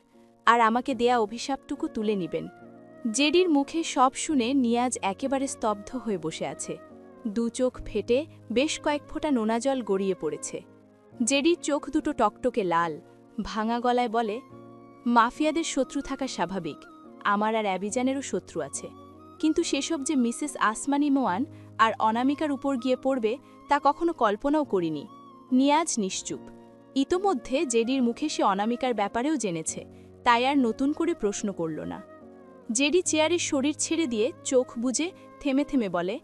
আর আমাকে দেয়া অভিশাপটুকু তুলে নেবেন। জেডির মুখে সব শুনে নিয়াজ একেবারে স্তব্ধ হয়ে বসে আছে। দু চোখ ফেটে বেশ কয়েক ফোঁটা নোনা জল গড়িয়ে পড়েছে। জেডির চোখ দুটো টকটকে লাল, ভাঙা গলায় বলে, মাফিয়াদের শত্রু থাকা স্বাভাবিক, আমার আর অ্যাভিজানেরও শত্রু আছে, কিন্তু সেসব যে মিসেস আসমানি নোয়ান আর অনামিকার উপর গিয়ে পড়বে তা কখনো কল্পনাও করিনি। নিয়াজ নিশ্চুপ। ইতোমধ্যে জেডির মুখে সে অনামিকার ব্যাপারেও জেনেছে, তাই আর নতুন করে প্রশ্ন করল না। জেডি চেয়ারের শরীর ছেড়ে দিয়ে চোখ বুজে থেমে থেমে বলে,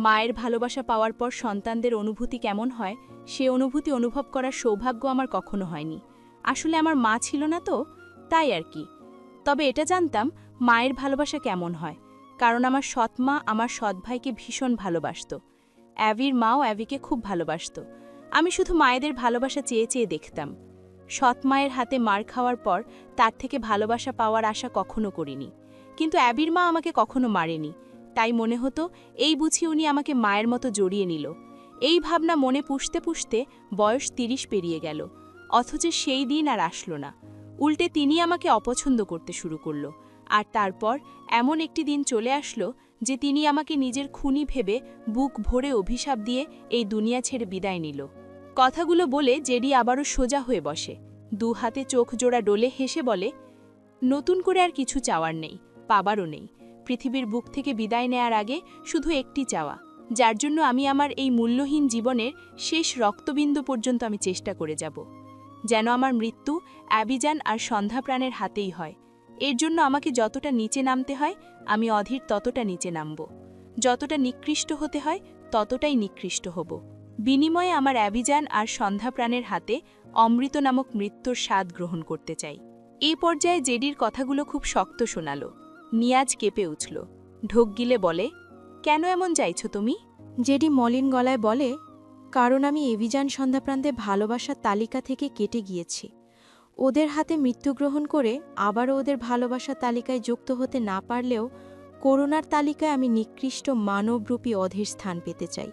মায়ের ভালোবাসা পাওয়ার পর সন্তানদের অনুভূতি কেমন হয় সে অনুভূতি অনুভব করার সৌভাগ্য আমার কখনো হয়নি। আসলে আমার মা ছিল না তো, তাই আর কি। তবে এটা জানতাম মায়ের ভালোবাসা কেমন হয়, কারণ আমার সৎ মা আমার সৎ ভাইকে ভীষণ ভালোবাসত। অ্যাভির মাও অ্যাভিকে খুব ভালোবাসত। আমি শুধু মায়েদের ভালোবাসা চেয়ে চেয়ে দেখতাম। সৎ মায়ের হাতে মার খাওয়ার পর তার থেকে ভালোবাসা পাওয়ার আশা কখনো করিনি, কিন্তু অ্যাবির মা আমাকে কখনো মারেনি, তাই মনে হতো এই বুঝি উনি আমাকে মায়ের মতো জড়িয়ে নিল। এই ভাবনা মনে পুষতে পুষতে বয়স ৩০ পেরিয়ে গেল, অথচ সেই দিন আর আসলো না। উল্টে তিনি আমাকে অপছন্দ করতে শুরু করল। আর তারপর এমন একটি দিন চলে আসলো যে তিনি আমাকে নিজের খুনি ভেবে বুক ভরে অভিশাপ দিয়ে এই দুনিয়া ছেড়ে বিদায় নিল। কথাগুলো বলে জেডি আবারও সোজা হয়ে বসে, দু হাতে চোখ জোড়া ডোলে হেসে বলে, নতুন করে আর কিছু চাওয়ার নেই, পাবারও নেই। পৃথিবীর বুক থেকে বিদায় নেয়ার আগে শুধু একটি চাওয়া, যার জন্য আমি আমার এই মূল্যহীন জীবনের শেষ রক্তবিন্দু পর্যন্ত আমি চেষ্টা করে যাব। যেন আমার মৃত্যু অ্যাবিজান আর সন্ধ্যাপ্রাণের হাতেই হয়। এর জন্য আমাকে যতটা নিচে নামতে হয় আমি অধীর ততটা নিচে নামব, যতটা নিকৃষ্ট হতে হয় ততটাই নিকৃষ্ট হব। বিনিময়ে আমার অ্যাবিজান আর সন্ধ্যাপ্রাণের হাতে অমৃত নামক মৃত্যুর স্বাদ গ্রহণ করতে চাই। এই পর্যায়ে জেডির কথাগুলো খুব শক্ত শোনাল। নিয়াজ কেঁপে উঠল, ঢোক গিলে বলে, কেন এমন চাইছ তুমি? জেডি মলিন গলায় বলে, কারণ আমি এভিজান সন্ধ্যাপ্রান্তে ভালোবাসার তালিকা থেকে কেটে গিয়েছি। ওদের হাতে মৃত্যুগ্রহণ করে আবারও ওদের ভালোবাসার তালিকায় যুক্ত হতে না পারলেও করুণার তালিকায় আমি নিকৃষ্ট মানবরূপী অধীর স্থান পেতে চাই।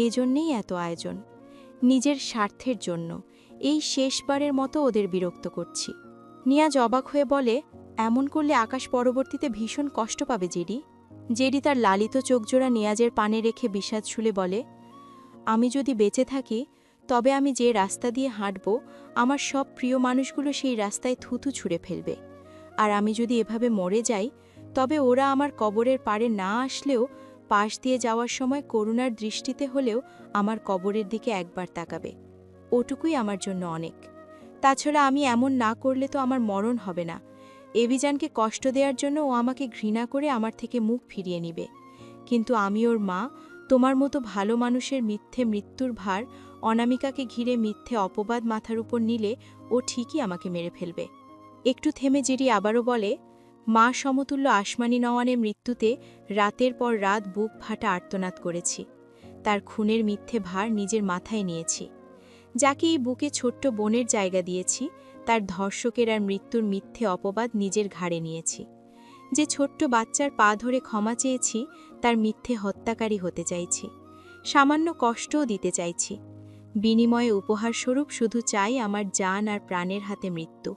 এজন্যেই এত আয়োজন, নিজের স্বার্থের জন্য। এই শেষবারের মতো ওদের বিরক্ত করছি। নিয়াজ অবাক হয়ে বলে, এমন করলে আকাশ পরবর্তীতে ভীষণ কষ্ট পাবে জেডি। জেডি তার লালিত চোখজোড়া নিয়াজের পানে রেখে বিষাদ শুলে বলে, আমি যদি বেঁচে থাকি তবে আমি যে রাস্তা দিয়ে হাঁটব আমার সব প্রিয় মানুষগুলো সেই রাস্তায় থুতু ছুঁড়ে ফেলবে। আর আমি যদি এভাবে মরে যাই তবে ওরা আমার কবরের পাড়ে না আসলেও পাশ দিয়ে যাওয়ার সময় করুণার দৃষ্টিতে হলেও আমার কবরের দিকে একবার তাকাবে। ওটুকুই আমার জন্য অনেক। তাছাড়া আমি এমন না করলে তো আমার মরণ হবে না। এভিজানকে কষ্ট দেওয়ার জন্য ও আমাকে ঘৃণা করে আমার থেকে মুখ ফিরিয়ে নিবে, কিন্তু আমি ওর মা। তোমার মতো ভালো মানুষের মিথ্যে মৃত্যুর ভার অনামিকাকে ঘিরে মিথ্যে অপবাদ মাথার উপর নিলে ও ঠিকই আমাকে মেরে ফেলবে। একটু থেমে জেডি আবারও বলে, মা সমতুল্য আসমানি নওয়ানের মৃত্যুতে রাতের পর রাত বুক ফাটা আর্তনাদ করেছি। তার খুনের মিথ্যে ভার নিজের মাথায় নিয়েছি। যাকে এই বুকে ছোট্ট বোনের জায়গা দিয়েছি তার ধর্ষকের আর মৃত্যুর মিথ্যে অপবাদ নিজের ঘাড়ে নিয়েছি। যে ছোট্ট বাচ্চার পা ধরে ক্ষমা চেয়েছি তার মিথ্যে হত্যাকারী হতে চাইছি। সামান্য কষ্টও দিতে চাইছি। বিনিময়ে উপহারস্বরূপ শুধু চাই আমার জান আর প্রাণের হাতে মৃত্যু।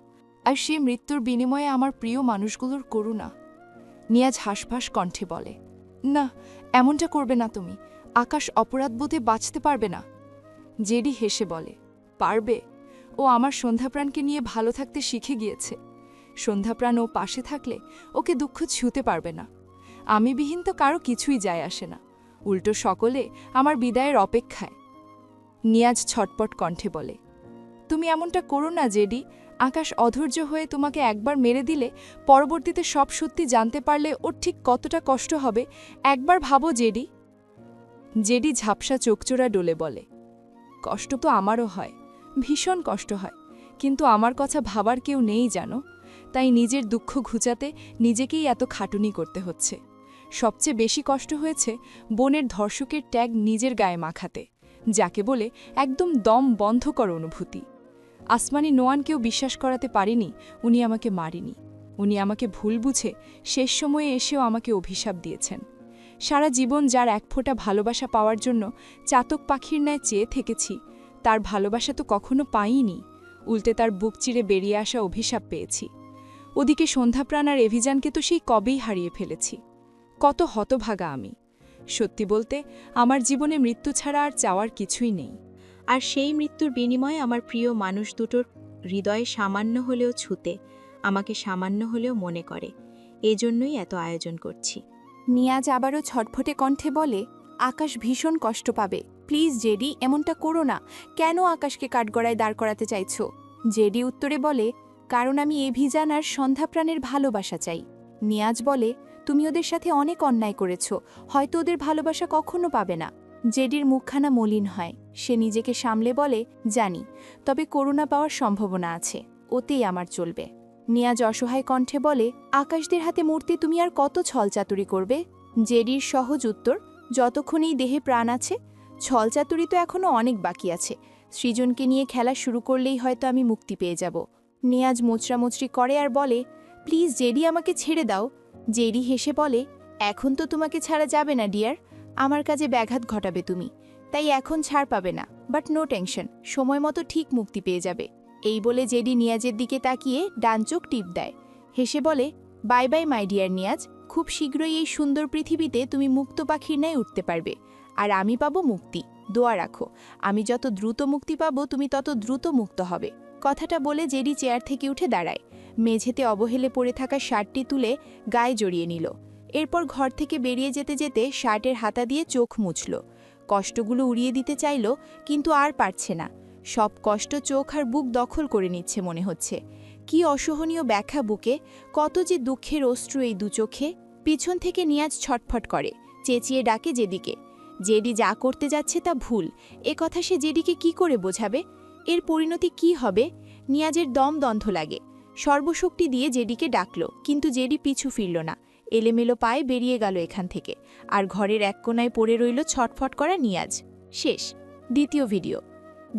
আর সে মৃত্যুর বিনিময়ে আমার প্রিয় মানুষগুলোর করুণা। নিয়াজ হাঁসফাঁস কণ্ঠে বলে, না, এমনটা করবে না তুমি। আকাশ অপরাধবোধে বাঁচতে পারবে না। জেডি হেসে বলে, পারবে। ও আমার সন্ধ্যাপ্রাণকে নিয়ে ভালো থাকতে শিখে গিয়েছে। সন্ধ্যাপ্রাণ ও পাশে থাকলে ওকে দুঃখ ছুঁতে পারবে না। আমি বিহীন তো কারো কিছুই যায় আসে না। উল্টো সকলে আমার বিদায়ের অপেক্ষায়। নিয়াজ ছটপট কণ্ঠে বলে, তুমি এমনটা করো না জেডি। আকাশ অধৈর্য হয়ে তোমাকে একবার মেরে দিলে পরবর্তীতে সব সত্যি জানতে পারলে ওর ঠিক কতটা কষ্ট হবে একবার ভাবো জেডি। জেডি ঝাপসা চোখচোরা ডোলে বলে, কষ্ট তো আমারও হয়, ভীষণ কষ্ট হয়, কিন্তু আমার কথা ভাবার কেউ নেই জানো। তাই নিজের দুঃখ ঘুচাতে নিজেকেই এত খাটুনি করতে হচ্ছে। সবচেয়ে বেশি কষ্ট হয়েছে বোনের ধর্ষকের ট্যাগ নিজের গায়ে মাখাতে, যাকে বলে একদম দম বন্ধ কর অনুভূতি। আসমানি নোয়ানকেও বিশ্বাস করাতে পারিনি উনি আমাকে মারিনি। উনি আমাকে ভুল বুঝে শেষ সময়ে এসেও আমাকে অভিশাপ দিয়েছেন। সারা জীবন যার এক ফোঁটা ভালোবাসা পাওয়ার জন্য চাতক পাখির ন্যায় চেয়ে থেকেছি, তার ভালোবাসা তো কখনো পাইনি। উল্টে তার বুক চিরে বেরিয়ে আসা অভিশাপ পেয়েছি। ওদিকে সন্ধ্যাপ্রাণ আর এভিজানকে তো সেই কবেই হারিয়ে ফেলেছি। কত হতভাগা আমি। সত্যি বলতে আমার জীবনে মৃত্যু ছাড়া আর চাওয়ার কিছুই নেই। আর সেই মৃত্যুর বিনিময়ে আমার প্রিয় মানুষ দুটোর হৃদয়ে সামান্য হলেও ছুতে, আমাকে সামান্য হলেও মনে করে। এজন্যই এত আয়োজন করছি। নিয়াজ আবারও ছটফটে কণ্ঠে বলে, আকাশ ভীষণ কষ্ট পাবে। প্লিজ জেডি, এমনটা করো না। কেন আকাশকে কাঠগড়ায় দাঁড় করাতে চাইছ? জেডি উত্তরে বলে, কারণ আমি এভিজান আর সন্ধ্যাপ্রাণের ভালোবাসা চাই। নিয়াজ বলে, তুমি ওদের সাথে অনেক অন্যায় করেছ, হয়তো ওদের ভালোবাসা কখনো পাবে না। জেডির মুখখানা মলিন হয়। সে নিজেকে সামলে বলে, জানি, তবে করুণা পাওয়ার সম্ভাবনা আছে, ওতেই আমার চলবে। নিয়াজ অসহায় কণ্ঠে বলে, আকাশদের হাতে মূর্তি তুমি আর কত ছলচাতুরি করবে? জেডির সহজ উত্তর, যতক্ষণ এই দেহে প্রাণ আছে। ছলচাতুরি তো এখনও অনেক বাকি আছে। সৃজনকে নিয়ে খেলা শুরু করলেই হয়তো আমি মুক্তি পেয়ে যাব। নিয়াজ মোচড়ামুচড়ি করে আর বলে, প্লিজ জেডি, আমাকে ছেড়ে দাও। জেরি হেসে বলে, এখন তো তোমাকে ছাড়া যাবে না ডিয়ার, আমার কাজে ব্যাঘাত ঘটাবে তুমি, তাই এখন ছাড় পাবে না, বাট নো টেনশন, সময় মতো ঠিক মুক্তি পেয়ে যাবে। এই বলে জেডি নিয়াজের দিকে তাকিয়ে ডান চোখ টিপ দেয়, হেসে বলে, bye bye my dear Niaz, খুব শীঘ্রই এই সুন্দর পৃথিবীতে তুমি মুক্ত পাখির ন্যায় উঠতে পারবে, আর আমি পাবো মুক্তি, দোয়া রাখো, আমি যত দ্রুত মুক্তি পাবো তুমি তত দ্রুত মুক্ত হবে। কথাটা বলে জেডি চেয়ার থেকে উঠে দাঁড়ায়, মেঝেতে অবহেলে পড়ে থাকা শার্টটি তুলে গায়ে জড়িয়ে নিল। এরপর ঘর থেকে বেরিয়ে যেতে যেতে শার্টের হাতা দিয়ে চোখ মুছল। কষ্টগুলো উড়িয়ে দিতে চাইল, কিন্তু আর পারছে না। সব কষ্ট চোখ আর বুক দখল করে নিচ্ছে মনে হচ্ছে। কি অসহনীয় ব্যাখ্যা বুকে, কত যে দুঃখের অশ্রু এই দু চোখে। পিছন থেকে নিয়াজ ছটফট করে, চেঁচিয়ে ডাকে জেডিকে। জেডি যা করতে যাচ্ছে তা ভুল, এ কথা সে জেডিকে কি করে বোঝাবে? এর পরিণতি কি হবে? নিয়াজের দম দন্ধ লাগে। সর্বশক্তি দিয়ে জেডিকে ডাকল, কিন্তু জেডি পিছু ফিরল না, এলেমেলো পায়ে বেরিয়ে গেল এখান থেকে। আর ঘরের এক কোনায় পড়ে রইল ছটফট করা নিয়াজ। শেষ। দ্বিতীয় ভিডিও।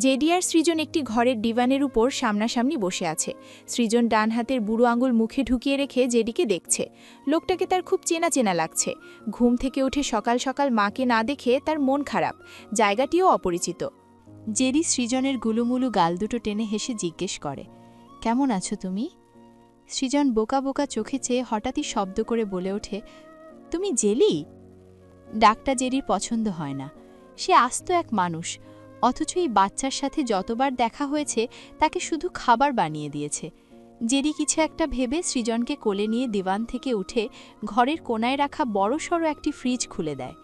জেডি আর সৃজন একটি ঘরের ডিভানের উপর সামনাসামনি বসে আছে। সৃজন ডান হাতের বুড়ো আঙুল মুখে ঢুকিয়ে রেখে জেডিকে দেখছে। লোকটাকে তার খুব চেনা চেনা লাগছে। ঘুম থেকে উঠে সকাল সকাল মাকে না দেখে তার মন খারাপ, জায়গাটিও অপরিচিত। জেরি সৃজনের গুলুমুলু গাল দুটো টেনে হেসে জিজ্ঞেস করে, কেমন আছো তুমি? সৃজন বোকা বোকা চোখে চেয়ে হঠাৎই শব্দ করে বলে ওঠে, তুমি জেলি? ডাকটা জেরির পছন্দ হয় না। সে আস্ত এক মানুষ, অথচ এই বাচ্চার সাথে যতবার দেখা হয়েছে তাকে শুধু খাবার বানিয়ে দিয়েছে। জেরি কিছু একটা ভেবে সৃজনকে কোলে নিয়ে দিওয়ান থেকে উঠে ঘরের কোনায় রাখা বড়সড় একটি ফ্রিজ খুলে দেয়।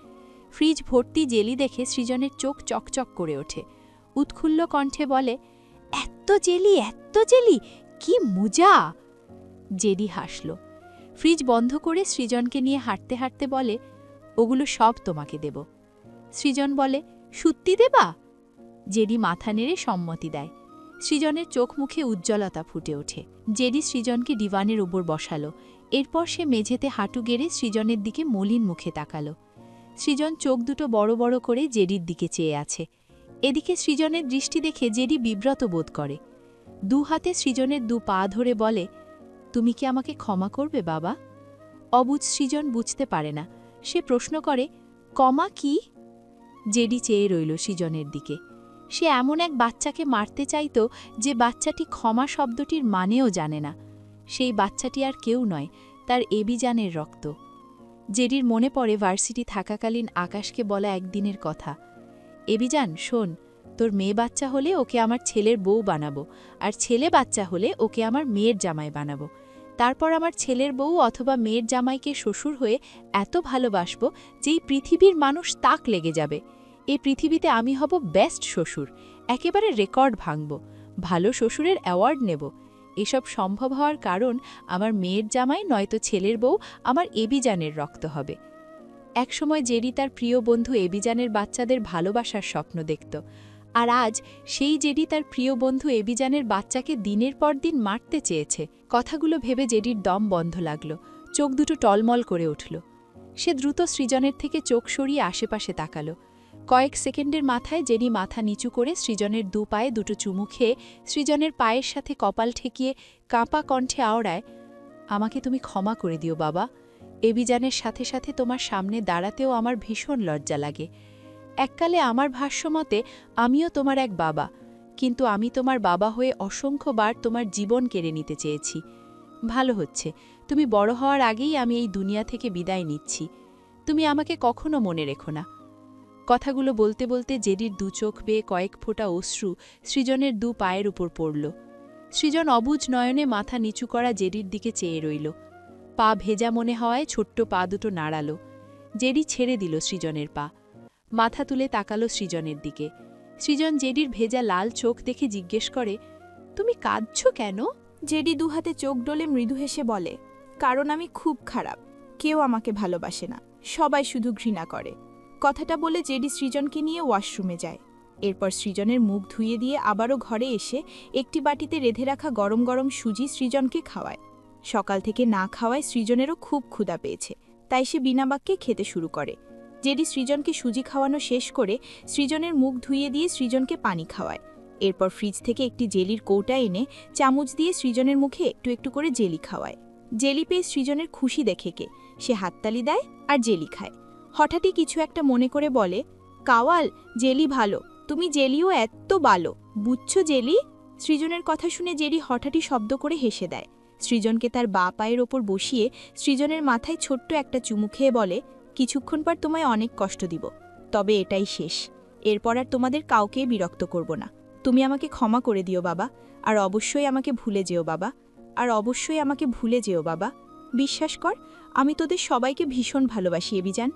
ফ্রিজ ভর্তি জেলি দেখে সৃজনের চোখ চকচক করে ওঠে। উৎফুল্ল কণ্ঠে বলে, এত জেলি, কি মজা! জেরি হাসল। ফ্রিজ বন্ধ করে সৃজনকে নিয়ে হাঁটতে হাঁটতে বলে, ওগুলো সব তোমাকে দেব। সৃজন বলে, সত্যি দেবা? জেরি মাথা নেড়ে সম্মতি দেয়। সৃজনের চোখ মুখে উজ্জ্বলতা ফুটে ওঠে। জেরি সৃজনকে ডিভানের উপর বসালো। এরপর সে মেঝেতে হাঁটু গেড়ে সৃজনের দিকে মলিন মুখে তাকালো। সৃজন চোখ দুটো বড় বড় করে জেরির দিকে চেয়ে আছে। এদিকে সৃজনের দৃষ্টি দেখে জেরি বিব্রত বোধ করে। দু হাতে সৃজনের দু পা ধরে বলে, তুমি কি আমাকে ক্ষমা করবে বাবা? অবুঝ সৃজন বুঝতে পারে না। সে প্রশ্ন করে, কমা কি? জেডি চেয়ে রইল সৃজনের দিকে। সে এমন এক বাচ্চাকে মারতে চাইত যে বাচ্চাটি ক্ষমা শব্দটির মানেও জানে না। সেই বাচ্চাটি আর কেউ নয়, তার এবিজানের রক্ত। জেডির মনে পড়ে ভার্সিটি থাকাকালীন আকাশকে বলা একদিনের কথা, এবিজান শোন, তোর মেয়ে বাচ্চা হলে ওকে আমার ছেলের বউ বানাবো, আর ছেলে বাচ্চা হলে ওকে আমার মেয়ের জামাই বানাবো। তারপর আমার ছেলের বউ অথবা মেয়ের জামাইকে শ্বশুর হয়ে এত ভালোবাসবো যেই পৃথিবীর মানুষ তাক লেগে যাবে। এই পৃথিবীতে আমি হব বেস্ট শ্বশুর, একেবারে রেকর্ড ভাঙব, ভালো শ্বশুরের অ্যাওয়ার্ড নেব। এসব সম্ভব হওয়ার কারণ আমার মেয়ের জামাই নয়তো ছেলের বউ আমার এবিজানের রক্ত হবে। একসময় জেরি তার প্রিয় বন্ধু এবিজানের বাচ্চাদের ভালোবাসার স্বপ্ন দেখত, আর আজ সেই জেরি তার প্রিয় বন্ধু এবিজানের বাচ্চাকে দিনের পর দিন মারতে চেয়েছে। কথাগুলো ভেবে জেরির দম বন্ধ লাগল, চোখ দুটো টলমল করে উঠল। সে দ্রুত সৃজনের থেকে চোখ সরিয়ে আশেপাশে তাকাল। কয়েক সেকেন্ডের মাথায় জেরি মাথা নিচু করে সৃজনের দু পায়ে দুটো চুমু খেয়ে সৃজনের পায়ের সাথে কপাল ঠেকিয়ে কাঁপা কণ্ঠে আওড়ায়, আমাকে তুমি ক্ষমা করে দিও বাবা। এবিজানের সাথে সাথে তোমার সামনে দাঁড়াতেও আমার ভীষণ লজ্জা লাগে। এককালে আমার ভাষ্যমতে আমিও তোমার এক বাবা, কিন্তু আমি তোমার বাবা হয়ে অসংখ্যবার তোমার জীবন কেড়ে নিতে চেয়েছি। ভালো হচ্ছে, তুমি বড় হওয়ার আগেই আমি এই দুনিয়া থেকে বিদায় নিচ্ছি। তুমি আমাকে কখনো মনে রেখো না। কথাগুলো বলতে বলতে জেডির দু চোখ বেয়ে কয়েক ফোঁটা অশ্রু সৃজনের দু পায়ের উপর পড়ল। সৃজন অবুঝ নয়নে মাথা নিচু করা জেডির দিকে চেয়ে রইল। পা ভেজা মনে হওয়ায় ছোট্ট পা দুটো নাড়াল। জেডি ছেড়ে দিল সৃজনের পা, মাথা তুলে তাকালো সৃজনের দিকে। সৃজন জেডির ভেজা লাল চোখ দেখে জিজ্ঞেস করে, তুমি কাঁদছ কেন? জেডি দু হাতে চোখ ডলে মৃদু হেসে বলে, কারণ আমি খুব খারাপ, কেউ আমাকে ভালোবাসে না, সবাই শুধু ঘৃণা করে। কথাটা বলে জেডি সৃজনকে নিয়ে ওয়াশরুমে যায়। এরপর সৃজনের মুখ ধুইয়ে দিয়ে আবারও ঘরে এসে একটি বাটিতে রেঁধে রাখা গরম গরম সুজি সৃজনকে খাওয়ায়। সকাল থেকে না খাওয়ায় সৃজনেরও খুব ক্ষুধা পেয়েছে, তাই সে বিনা বাক্যে খেতে শুরু করে। জেডি সৃজনকে সুজি খাওয়ানো শেষ করে সৃজনের মুখ ধুইয়ে দিয়ে সৃজনকে পানি খাওয়ায়। এরপর ফ্রিজ থেকে একটি জেলির কৌটা এনে চামচ দিয়ে সৃজনের মুখে একটু একটু করে জেলি খাওয়ায়। জেলি পেয়ে সৃজনের খুশি দেখে কে সে হাততালি দেয় আর জেলি খায়। হঠাৎই কিছু একটা মনে করে বলে, কাওয়াল, জেলি ভালো, তুমি জেলিও এত ভালো, বুঝছো জেলি? সৃজনের কথা শুনে জেরি হঠাৎই শব্দ করে হেসে দেয়। সৃজনকে তার বা পায়ের ওপর বসিয়ে সৃজনের মাথায় ছোট্ট একটা চুমু খেয়ে বলে, কিছুক্ষণ পর তোমায় অনেক কষ্ট দিব, তবে এটাই শেষ। এরপর আর তোমাদের কাউকেই বিরক্ত করব না। তুমি আমাকে ক্ষমা করে দিও বাবা, আর অবশ্যই আমাকে ভুলে যেও বাবা, আর অবশ্যই আমাকে ভুলে যেও বাবা। বিশ্বাস কর, আমি তোদের সবাইকে ভীষণ ভালোবাসি এভিজান।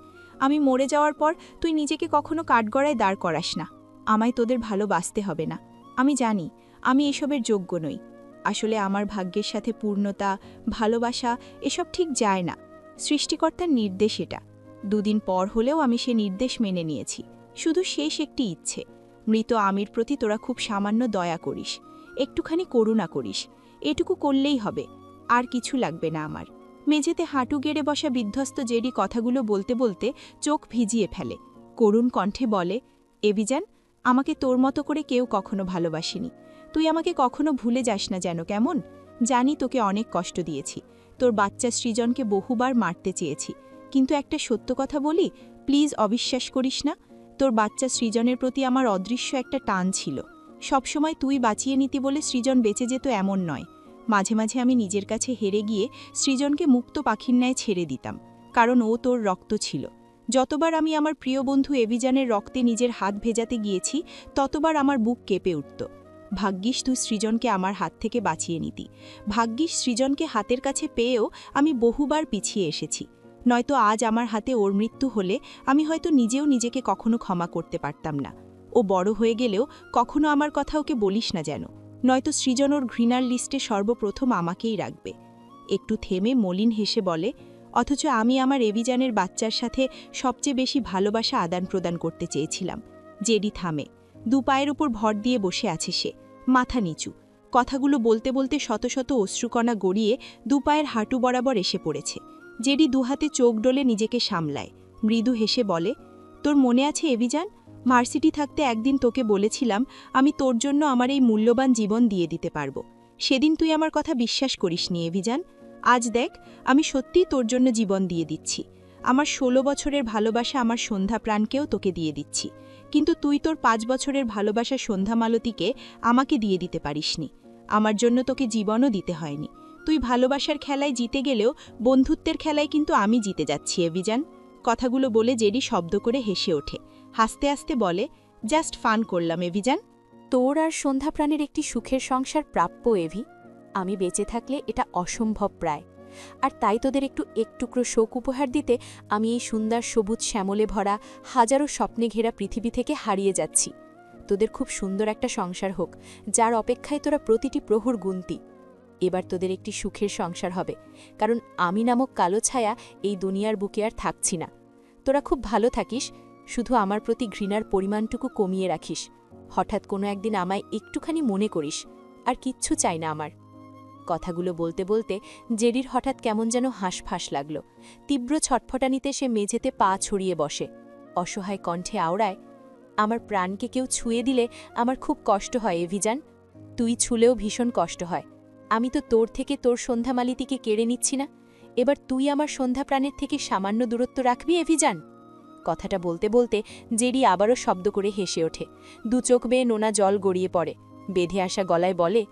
আমি মরে যাওয়ার পর তুই নিজেকে কখনো কাঠগড়ায় দাঁড় করাস না। আমায় তোদের ভালোবাসতে হবে না। আমি জানি আমি এসবের যোগ্য নই। আসলে আমার ভাগ্যের সাথে পূর্ণতা, ভালোবাসা এসব ঠিক যায় না। সৃষ্টিকর্তার নির্দেশ এটা। দুদিন পর হলেও আমি সে নির্দেশ মেনে নিয়েছি। শুধু শেষ একটি ইচ্ছে, মৃত আমির প্রতি তোরা খুব সামান্য দয়া করিস, একটুখানি করুণা করিস। এটুকু করলেই হবে, আর কিছু লাগবে না আমার। মেঝেতে হাঁটু গেড়ে বসা বিধ্বস্ত জেডি কথাগুলো বলতে বলতে চোখ ভিজিয়ে ফেলে। করুণ কণ্ঠে বলে, এভিজান, আমাকে তোর মতো করে কেউ কখনো ভালোবাসেনি। তুই আমাকে কখনো ভুলে যাস না যেন, কেমন? জানি তোকে অনেক কষ্ট দিয়েছি, তোর বাচ্চা সৃজনকে বহুবার মারতে চেয়েছি, কিন্তু একটা সত্য কথা বলি, প্লিজ অবিশ্বাস করিস না। তোর বাচ্চা সৃজনের প্রতি আমার অদৃশ্য একটা টান ছিল। সবসময় তুই বাঁচিয়ে নিতি বলে সৃজন বেঁচে যেত এমন নয়। মাঝে মাঝে আমি নিজের কাছে হেরে গিয়ে সৃজনকে মুক্ত পাখির ন্যায় ছেড়ে দিতাম, কারণ ও তোর রক্ত ছিল। যতবার আমি আমার প্রিয় বন্ধু এভিজানের রক্তে নিজের হাত ভেজাতে গিয়েছি, ততবার আমার বুক কেঁপে উঠত। ভাগ্যিস তুই সৃজনকে আমার হাত থেকে বাঁচিয়ে নিতি। ভাগ্যিস সৃজনকে হাতের কাছে পেয়েও আমি বহুবার পিছিয়ে এসেছি। নয়তো আজ আমার হাতে ওর মৃত্যু হলে আমি হয়তো নিজেও নিজেকে কখনো ক্ষমা করতে পারতাম না। ও বড় হয়ে গেলেও কখনো আমার কথা ওকে বলিস না যেন, নয়তো সৃজন ওর ঘৃণার লিস্টে সর্বপ্রথম আমাকেই রাখবে। একটু থেমে মলিন হেসে বলে, অথচ আমি আমার এভিজানের বাচ্চার সাথে সবচেয়ে বেশি ভালোবাসা আদান প্রদান করতে চেয়েছিলাম। জেডি থামে। দু পায়ের উপর ভর দিয়ে বসে আছে সে, মাথা নিচু। কথাগুলো বলতে বলতে শত শত অশ্রুকণা গড়িয়ে দু পায়ের হাঁটু বরাবর এসে পড়েছে। জেডি দুহাতে চোখ ডলে নিজেকে সামলায়, মৃদু হেসে বলে, তোর মনে আছে এভিজান, ভার্সিটি থাকতে একদিন তোকে বলেছিলাম আমি তোর জন্য আমার এই মূল্যবান জীবন দিয়ে দিতে পারবো। সেদিন তুই আমার কথা বিশ্বাস করিসনি এভিজান। আজ দেখ, আমি সত্যিই তোর জন্য জীবন দিয়ে দিচ্ছি। আমার 16 বছরের ভালোবাসা আমার সন্ধ্যা প্রাণকেও তোকে দিয়ে দিচ্ছি, কিন্তু তুই তোর 5 বছরের ভালোবাসা সন্ধ্যা মালতীকে আমাকে দিয়ে দিতে পারিসনি। আমার জন্য তোকে জীবনও দিতে হয়নি। তুই ভালোবাসার খেলায় জিতে গেলেও বন্ধুত্বের খেলায় কিন্তু আমি জিতে যাচ্ছি এভিজান। কথাগুলো বলে জেডি শব্দ করে হেসে ওঠে, হাসতে হাসতে বলে, জাস্ট ফান করলাম এভিজান। তোর আর সন্ধ্যা প্রাণের একটি সুখের সংসার প্রাপ্য এভি। আমি বেঁচে থাকলে এটা অসম্ভব প্রায়। আর তাই তোদের একটুকরো শোক উপহার দিতে আমি এই সুন্দর সবুজ শ্যামলে ভরা হাজারো স্বপ্নে ঘেরা পৃথিবী থেকে হারিয়ে যাচ্ছি। তোদের খুব সুন্দর একটা সংসার হোক, যার অপেক্ষায় তোরা প্রতিটি প্রহর গুনতি। এবার তোদের একটি সুখের সংসার হবে, কারণ আমি নামক কালো ছায়া এই দুনিয়ার বুকে আর থাকছি না। তোরা খুব ভালো থাকিস, শুধু আমার প্রতি ঘৃণার পরিমাণটুকু কমিয়ে রাখিস। হঠাৎ কোনো একদিন আমায় একটুখানি মনে করিস, আর কিচ্ছু চাই না আমার। কথাগুলো বলতে বলতে জেডির হঠাৎ কেমন যেন হাঁসফাঁস লাগল। তীব্র ছটফটানিতে সে মেঝেতে পা ছড়িয়ে বসে, অসহায় কণ্ঠে আওড়ায়, আমার প্রাণকে কেউ ছুঁয়ে দিলে আমার খুব কষ্ট হয় এভিজান। তুই ছুলেও ভীষণ কষ্ট হয়। আমি তো তোর থেকে তোর সন্ধ্যামালিতিকে কেড়ে নিচ্ছি না। এবার তুই আমার সন্ধ্যা প্রাণের থেকে সামান্য দূরত্ব রাখবি এভিজান। কথাটা বলতে বলতে জেডি আবারও শব্দ করে হেসে ওঠে। দু চোখ বেয়ে নোনা জল গড়িয়ে পড়ে। বেঁধে আসা গলায় বলে,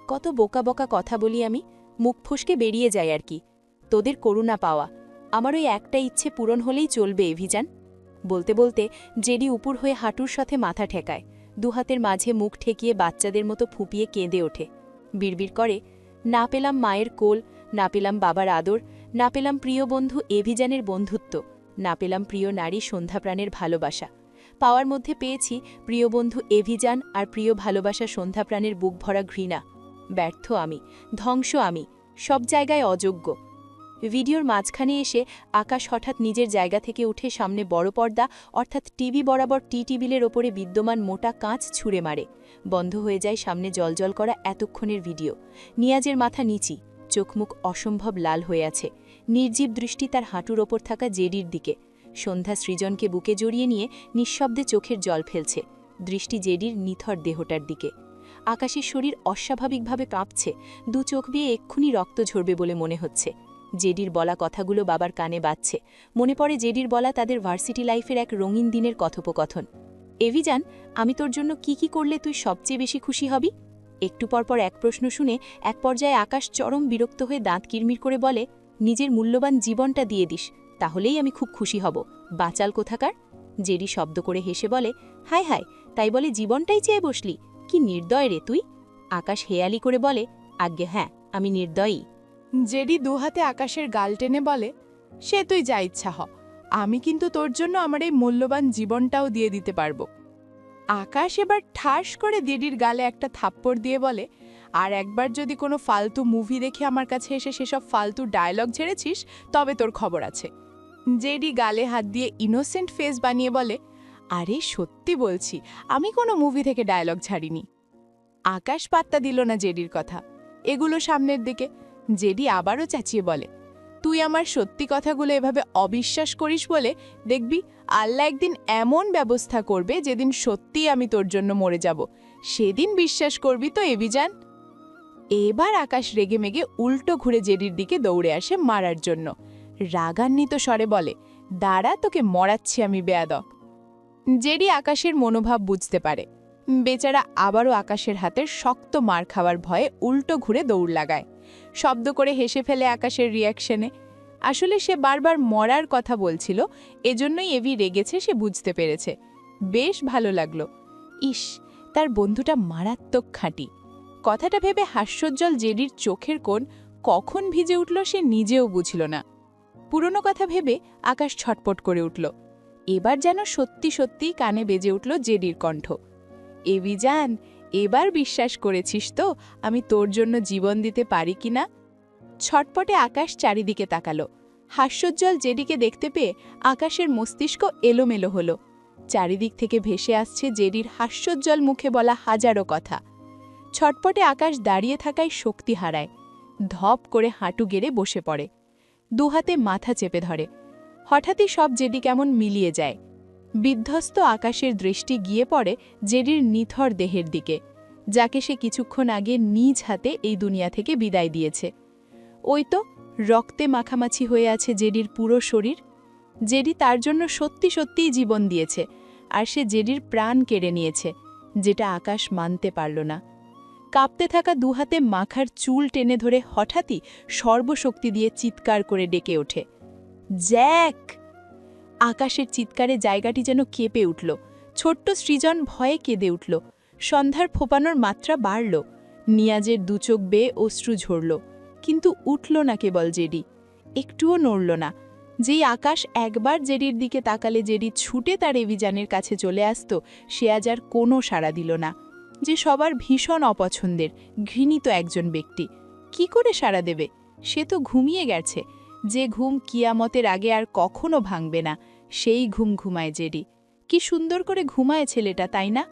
কত বোকা বোকা কথা বলি আমি, মুখ ফসকে বেরিয়ে যায় আর কি। তোদের করুণা পাওয়া, আমার ওই একটা ইচ্ছে পূরণ হলেই চলবে এভিজান। বলতে বলতে জেডি উপর হয়ে হাঁটুর সাথে মাথা ঠেকায়, দুহাতের মাঝে মুখ ঠেকিয়ে বাচ্চাদের মতো ফুপিয়ে কেঁদে ওঠে। বিড়বিড় করে, না পেলাম মায়ের কোল, না পেলাম বাবার আদর, না পেলাম প্রিয় বন্ধু এভিজানের বন্ধুত্ব, না পেলাম প্রিয় নারী সন্ধ্যাপ্রাণের ভালোবাসা। পাওয়ার মধ্যে পেয়েছি প্রিয় বন্ধু এভিজান আর প্রিয় ভালোবাসা সন্ধ্যাপ্রাণের বুক ভরা ঘৃণা। ব্যর্থ আমি, ধ্বংস আমি, সব জায়গায় অযোগ্য। ভিডিওর মাঝখানে এসে আকাশ হঠাৎ নিজের জায়গা থেকে উঠে সামনে বড় পর্দা অর্থাৎ টিভি বরাবর টেবিলের ওপরে বিদ্যমান মোটা কাঁচ ছুঁড়ে মারে। বন্ধ হয়ে যায় সামনে জলজল করা এতক্ষণের ভিডিও। নিয়াজের মাথা নিচি, চোখমুখ অসম্ভব লাল হয়ে আছে। নির্জীব দৃষ্টি তার হাঁটুর ওপর থাকা জেডির দিকে। সন্ধ্যা সৃজনকে বুকে জড়িয়ে নিয়ে নিঃশব্দে চোখের জল ফেলছে, দৃষ্টি জেডির নিথর দেহটার দিকে। আকাশের শরীর অস্বাভাবিকভাবে কাঁপছে, দু চোখ দিয়ে এক্ষুনি রক্ত ঝরবে বলে মনে হচ্ছে। জেডির বলা কথাগুলো বাবার কানে বাজছে। মনে পড়ে জেডির বলা তাদের ভার্সিটি লাইফের এক রঙিন দিনের কথোপকথন। এভিজান, আমি তোর জন্য কি কি করলে তুই সবচেয়ে বেশি খুশি হবি? একটু পরপর এক প্রশ্ন শুনে এক পর্যায়ে আকাশ চরম বিরক্ত হয়ে দাঁত কিরমির করে বলে, নিজের মূল্যবান জীবনটা দিয়ে দিস, তাহলেই আমি খুব খুশি হব, বাচাল কোথাকার। জেডি শব্দ করে হেসে বলে, হায় হায়, তাই বলে জীবনটাই চেয়ে বসলি? কি নির্দয় রে তুই। আকাশ হেয়ালি করে বলে, আজ্ঞে হ্যাঁ, আমি নির্দয়ই। জেডি দুহাতে আকাশের গাল টেনে বলে, সে তুই যা ইচ্ছা হ, আমি কিন্তু তোর জন্য আমার এই মূল্যবান জীবনটাও দিয়ে দিতে পারবো। আকাশ এবার ঠাস করে জেডির গালে একটা থাপ্পড় দিয়ে বলে, আর একবার যদি কোনো ফালতু মুভি দেখে আমার কাছে এসে সেসব ফালতু ডায়লগ ঝেড়েছিস, তবে তোর খবর আছে। জেডি গালে হাত দিয়ে ইনোসেন্ট ফেস বানিয়ে বলে, আরে সত্যি বলছি, আমি কোনো মুভি থেকে ডায়লগ ছাড়িনি। আকাশ পাত্তা দিল না জেডির কথা, এগুলো সামনের দিকে। জেডি আবারও চেঁচিয়ে বলে, তুই আমার সত্যি কথাগুলো এভাবে অবিশ্বাস করিস বলে দেখবি আল্লাহ একদিন এমন ব্যবস্থা করবে যেদিন সত্যিই আমি তোর জন্য মরে যাব, সেদিন বিশ্বাস করবি তো এভিজান। এবার আকাশ রেগেমেগে উল্টো ঘুরে জেডির দিকে দৌড়ে আসে মারার জন্য। রাগান্বিত স্বরে বলে, দাঁড়া, তোকে মরাচ্ছি আমি বেয়াদব। জেডি আকাশের মনোভাব বুঝতে পারে। বেচারা আবারও আকাশের হাতের শক্ত মার খাওয়ার ভয়ে উল্টো ঘুরে দৌড় লাগায়। শব্দ করে হেসে ফেলে আকাশের রিয়াকশনে। আসলে সে বারবার মরার কথা বলছিল, এজন্যই এভি রেগেছে, সে বুঝতে পেরেছে। বেশ ভালো লাগলো। ইস, তার বন্ধুটা মারাত্মক খাঁটি। কথাটা ভেবে হাস্যোজ্জ্বল জেডির চোখের কোণ কখন ভিজে উঠল সে নিজেও বুঝল না। পুরনো কথা ভেবে আকাশ ছটপট করে উঠল। এবার যেন সত্যি সত্যি কানে বেজে উঠল জেডির কণ্ঠ, এভিজান, এবার বিশ্বাস করেছিস তো আমি তোর জন্য জীবন দিতে পারি কিনা? ছটপটে আকাশ চারিদিকে তাকালো। হাস্যোজ্জ্বল জেডিকে দেখতে পেয়ে আকাশের মস্তিষ্ক এলোমেলো হলো। চারিদিক থেকে ভেসে আসছে জেডির হাস্যোজ্জ্বল মুখে বলা হাজারো কথা। ছটপটে আকাশ দাঁড়িয়ে থাকায় শক্তি হারায়। ধপ করে হাঁটু গেড়ে বসে পড়ে, দুহাতে মাথা চেপে ধরে। হঠাৎই সব জেডি কেমন মিলিয়ে যায়। বিধ্বস্ত আকাশের দৃষ্টি গিয়ে পড়ে জেডির নিথর দেহের দিকে, যাকে সে কিছুক্ষণ আগে নিজ হাতে এই দুনিয়া থেকে বিদায় দিয়েছে। ওই তো রক্তে মাখামাছি হয়ে আছে জেডির পুরো শরীর। জেডি তার জন্য সত্যি সত্যিই জীবন দিয়েছে, আর সে জেডির প্রাণ কেড়ে নিয়েছে, যেটা আকাশ মানতে পারল না। কাঁপতে থাকা দুহাতে মাখার চুল টেনে ধরে হঠাৎই সর্বশক্তি দিয়ে চিৎকার করে ডেকে ওঠে, জ্যাক! আকাশের চিৎকারে জায়গাটি যেন কেঁপে উঠল। ছোট্ট সৃজন ভয়ে কেঁদে উঠল। সন্ধ্যার ফোপানোর মাত্রা বাড়ল। নিয়াজের দুচোখ বেয়ে অশ্রু ঝরল, কিন্তু উঠল না কেবল জেডি, একটুও নড়ল না। যেই আকাশ একবার জেডির দিকে তাকালে জেডি ছুটে তার এভিজানের কাছে চলে আসত, সে আজ আর কোনো সাড়া দিল না। যে সবার ভীষণ অপছন্দের, ঘৃণিত একজন ব্যক্তি কি করে সাড়া দেবে? সে তো ঘুমিয়ে গেছে। যে ঘুম কিয়ামতের আগে আর কখনো ভাঙবে না, সেই ঘুম ঘুমায় জেডি। কি সুন্দর করে ঘুমায় ছেলেটা, তাই না?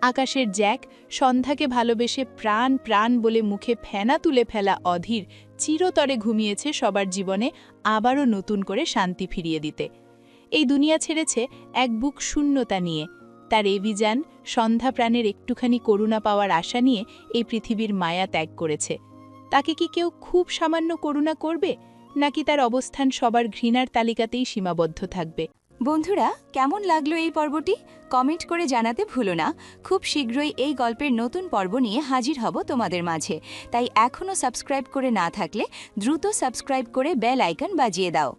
আকাশের জ্যাক সন্ধ্যাকে ভালোবেসে প্রাণ প্রাণ বলে মুখে ফেনা তুলে ফেলা অধীর চিরতরে ঘুমিয়েছে সবার জীবনে আবারও নতুন করে শান্তি ফিরিয়ে দিতে। এই দুনিয়া ছেড়েছে এক বুক শূন্যতা নিয়ে। তার এভিজান সন্ধ্যা প্রাণের একটুখানি করুণা পাওয়ার আশা নিয়ে এই পৃথিবীর মায়া ত্যাগ করেছে। তাকে কি কেউ খুব সামান্য করুণা করবে, নাকি তার অবস্থান সবার ঘৃণার তালিকাতেই সীমাবদ্ধ থাকবে? বন্ধুরা, কেমন লাগলো এই পর্বটি? কমেন্ট করে জানাতে ভুলো না। খুব শীঘ্রই এই গল্পের নতুন পর্ব নিয়ে হাজির হব তোমাদের মাঝে, তাই এখনও সাবস্ক্রাইব করে না থাকলে দ্রুত সাবস্ক্রাইব করে বেল আইকন বাজিয়ে দাও।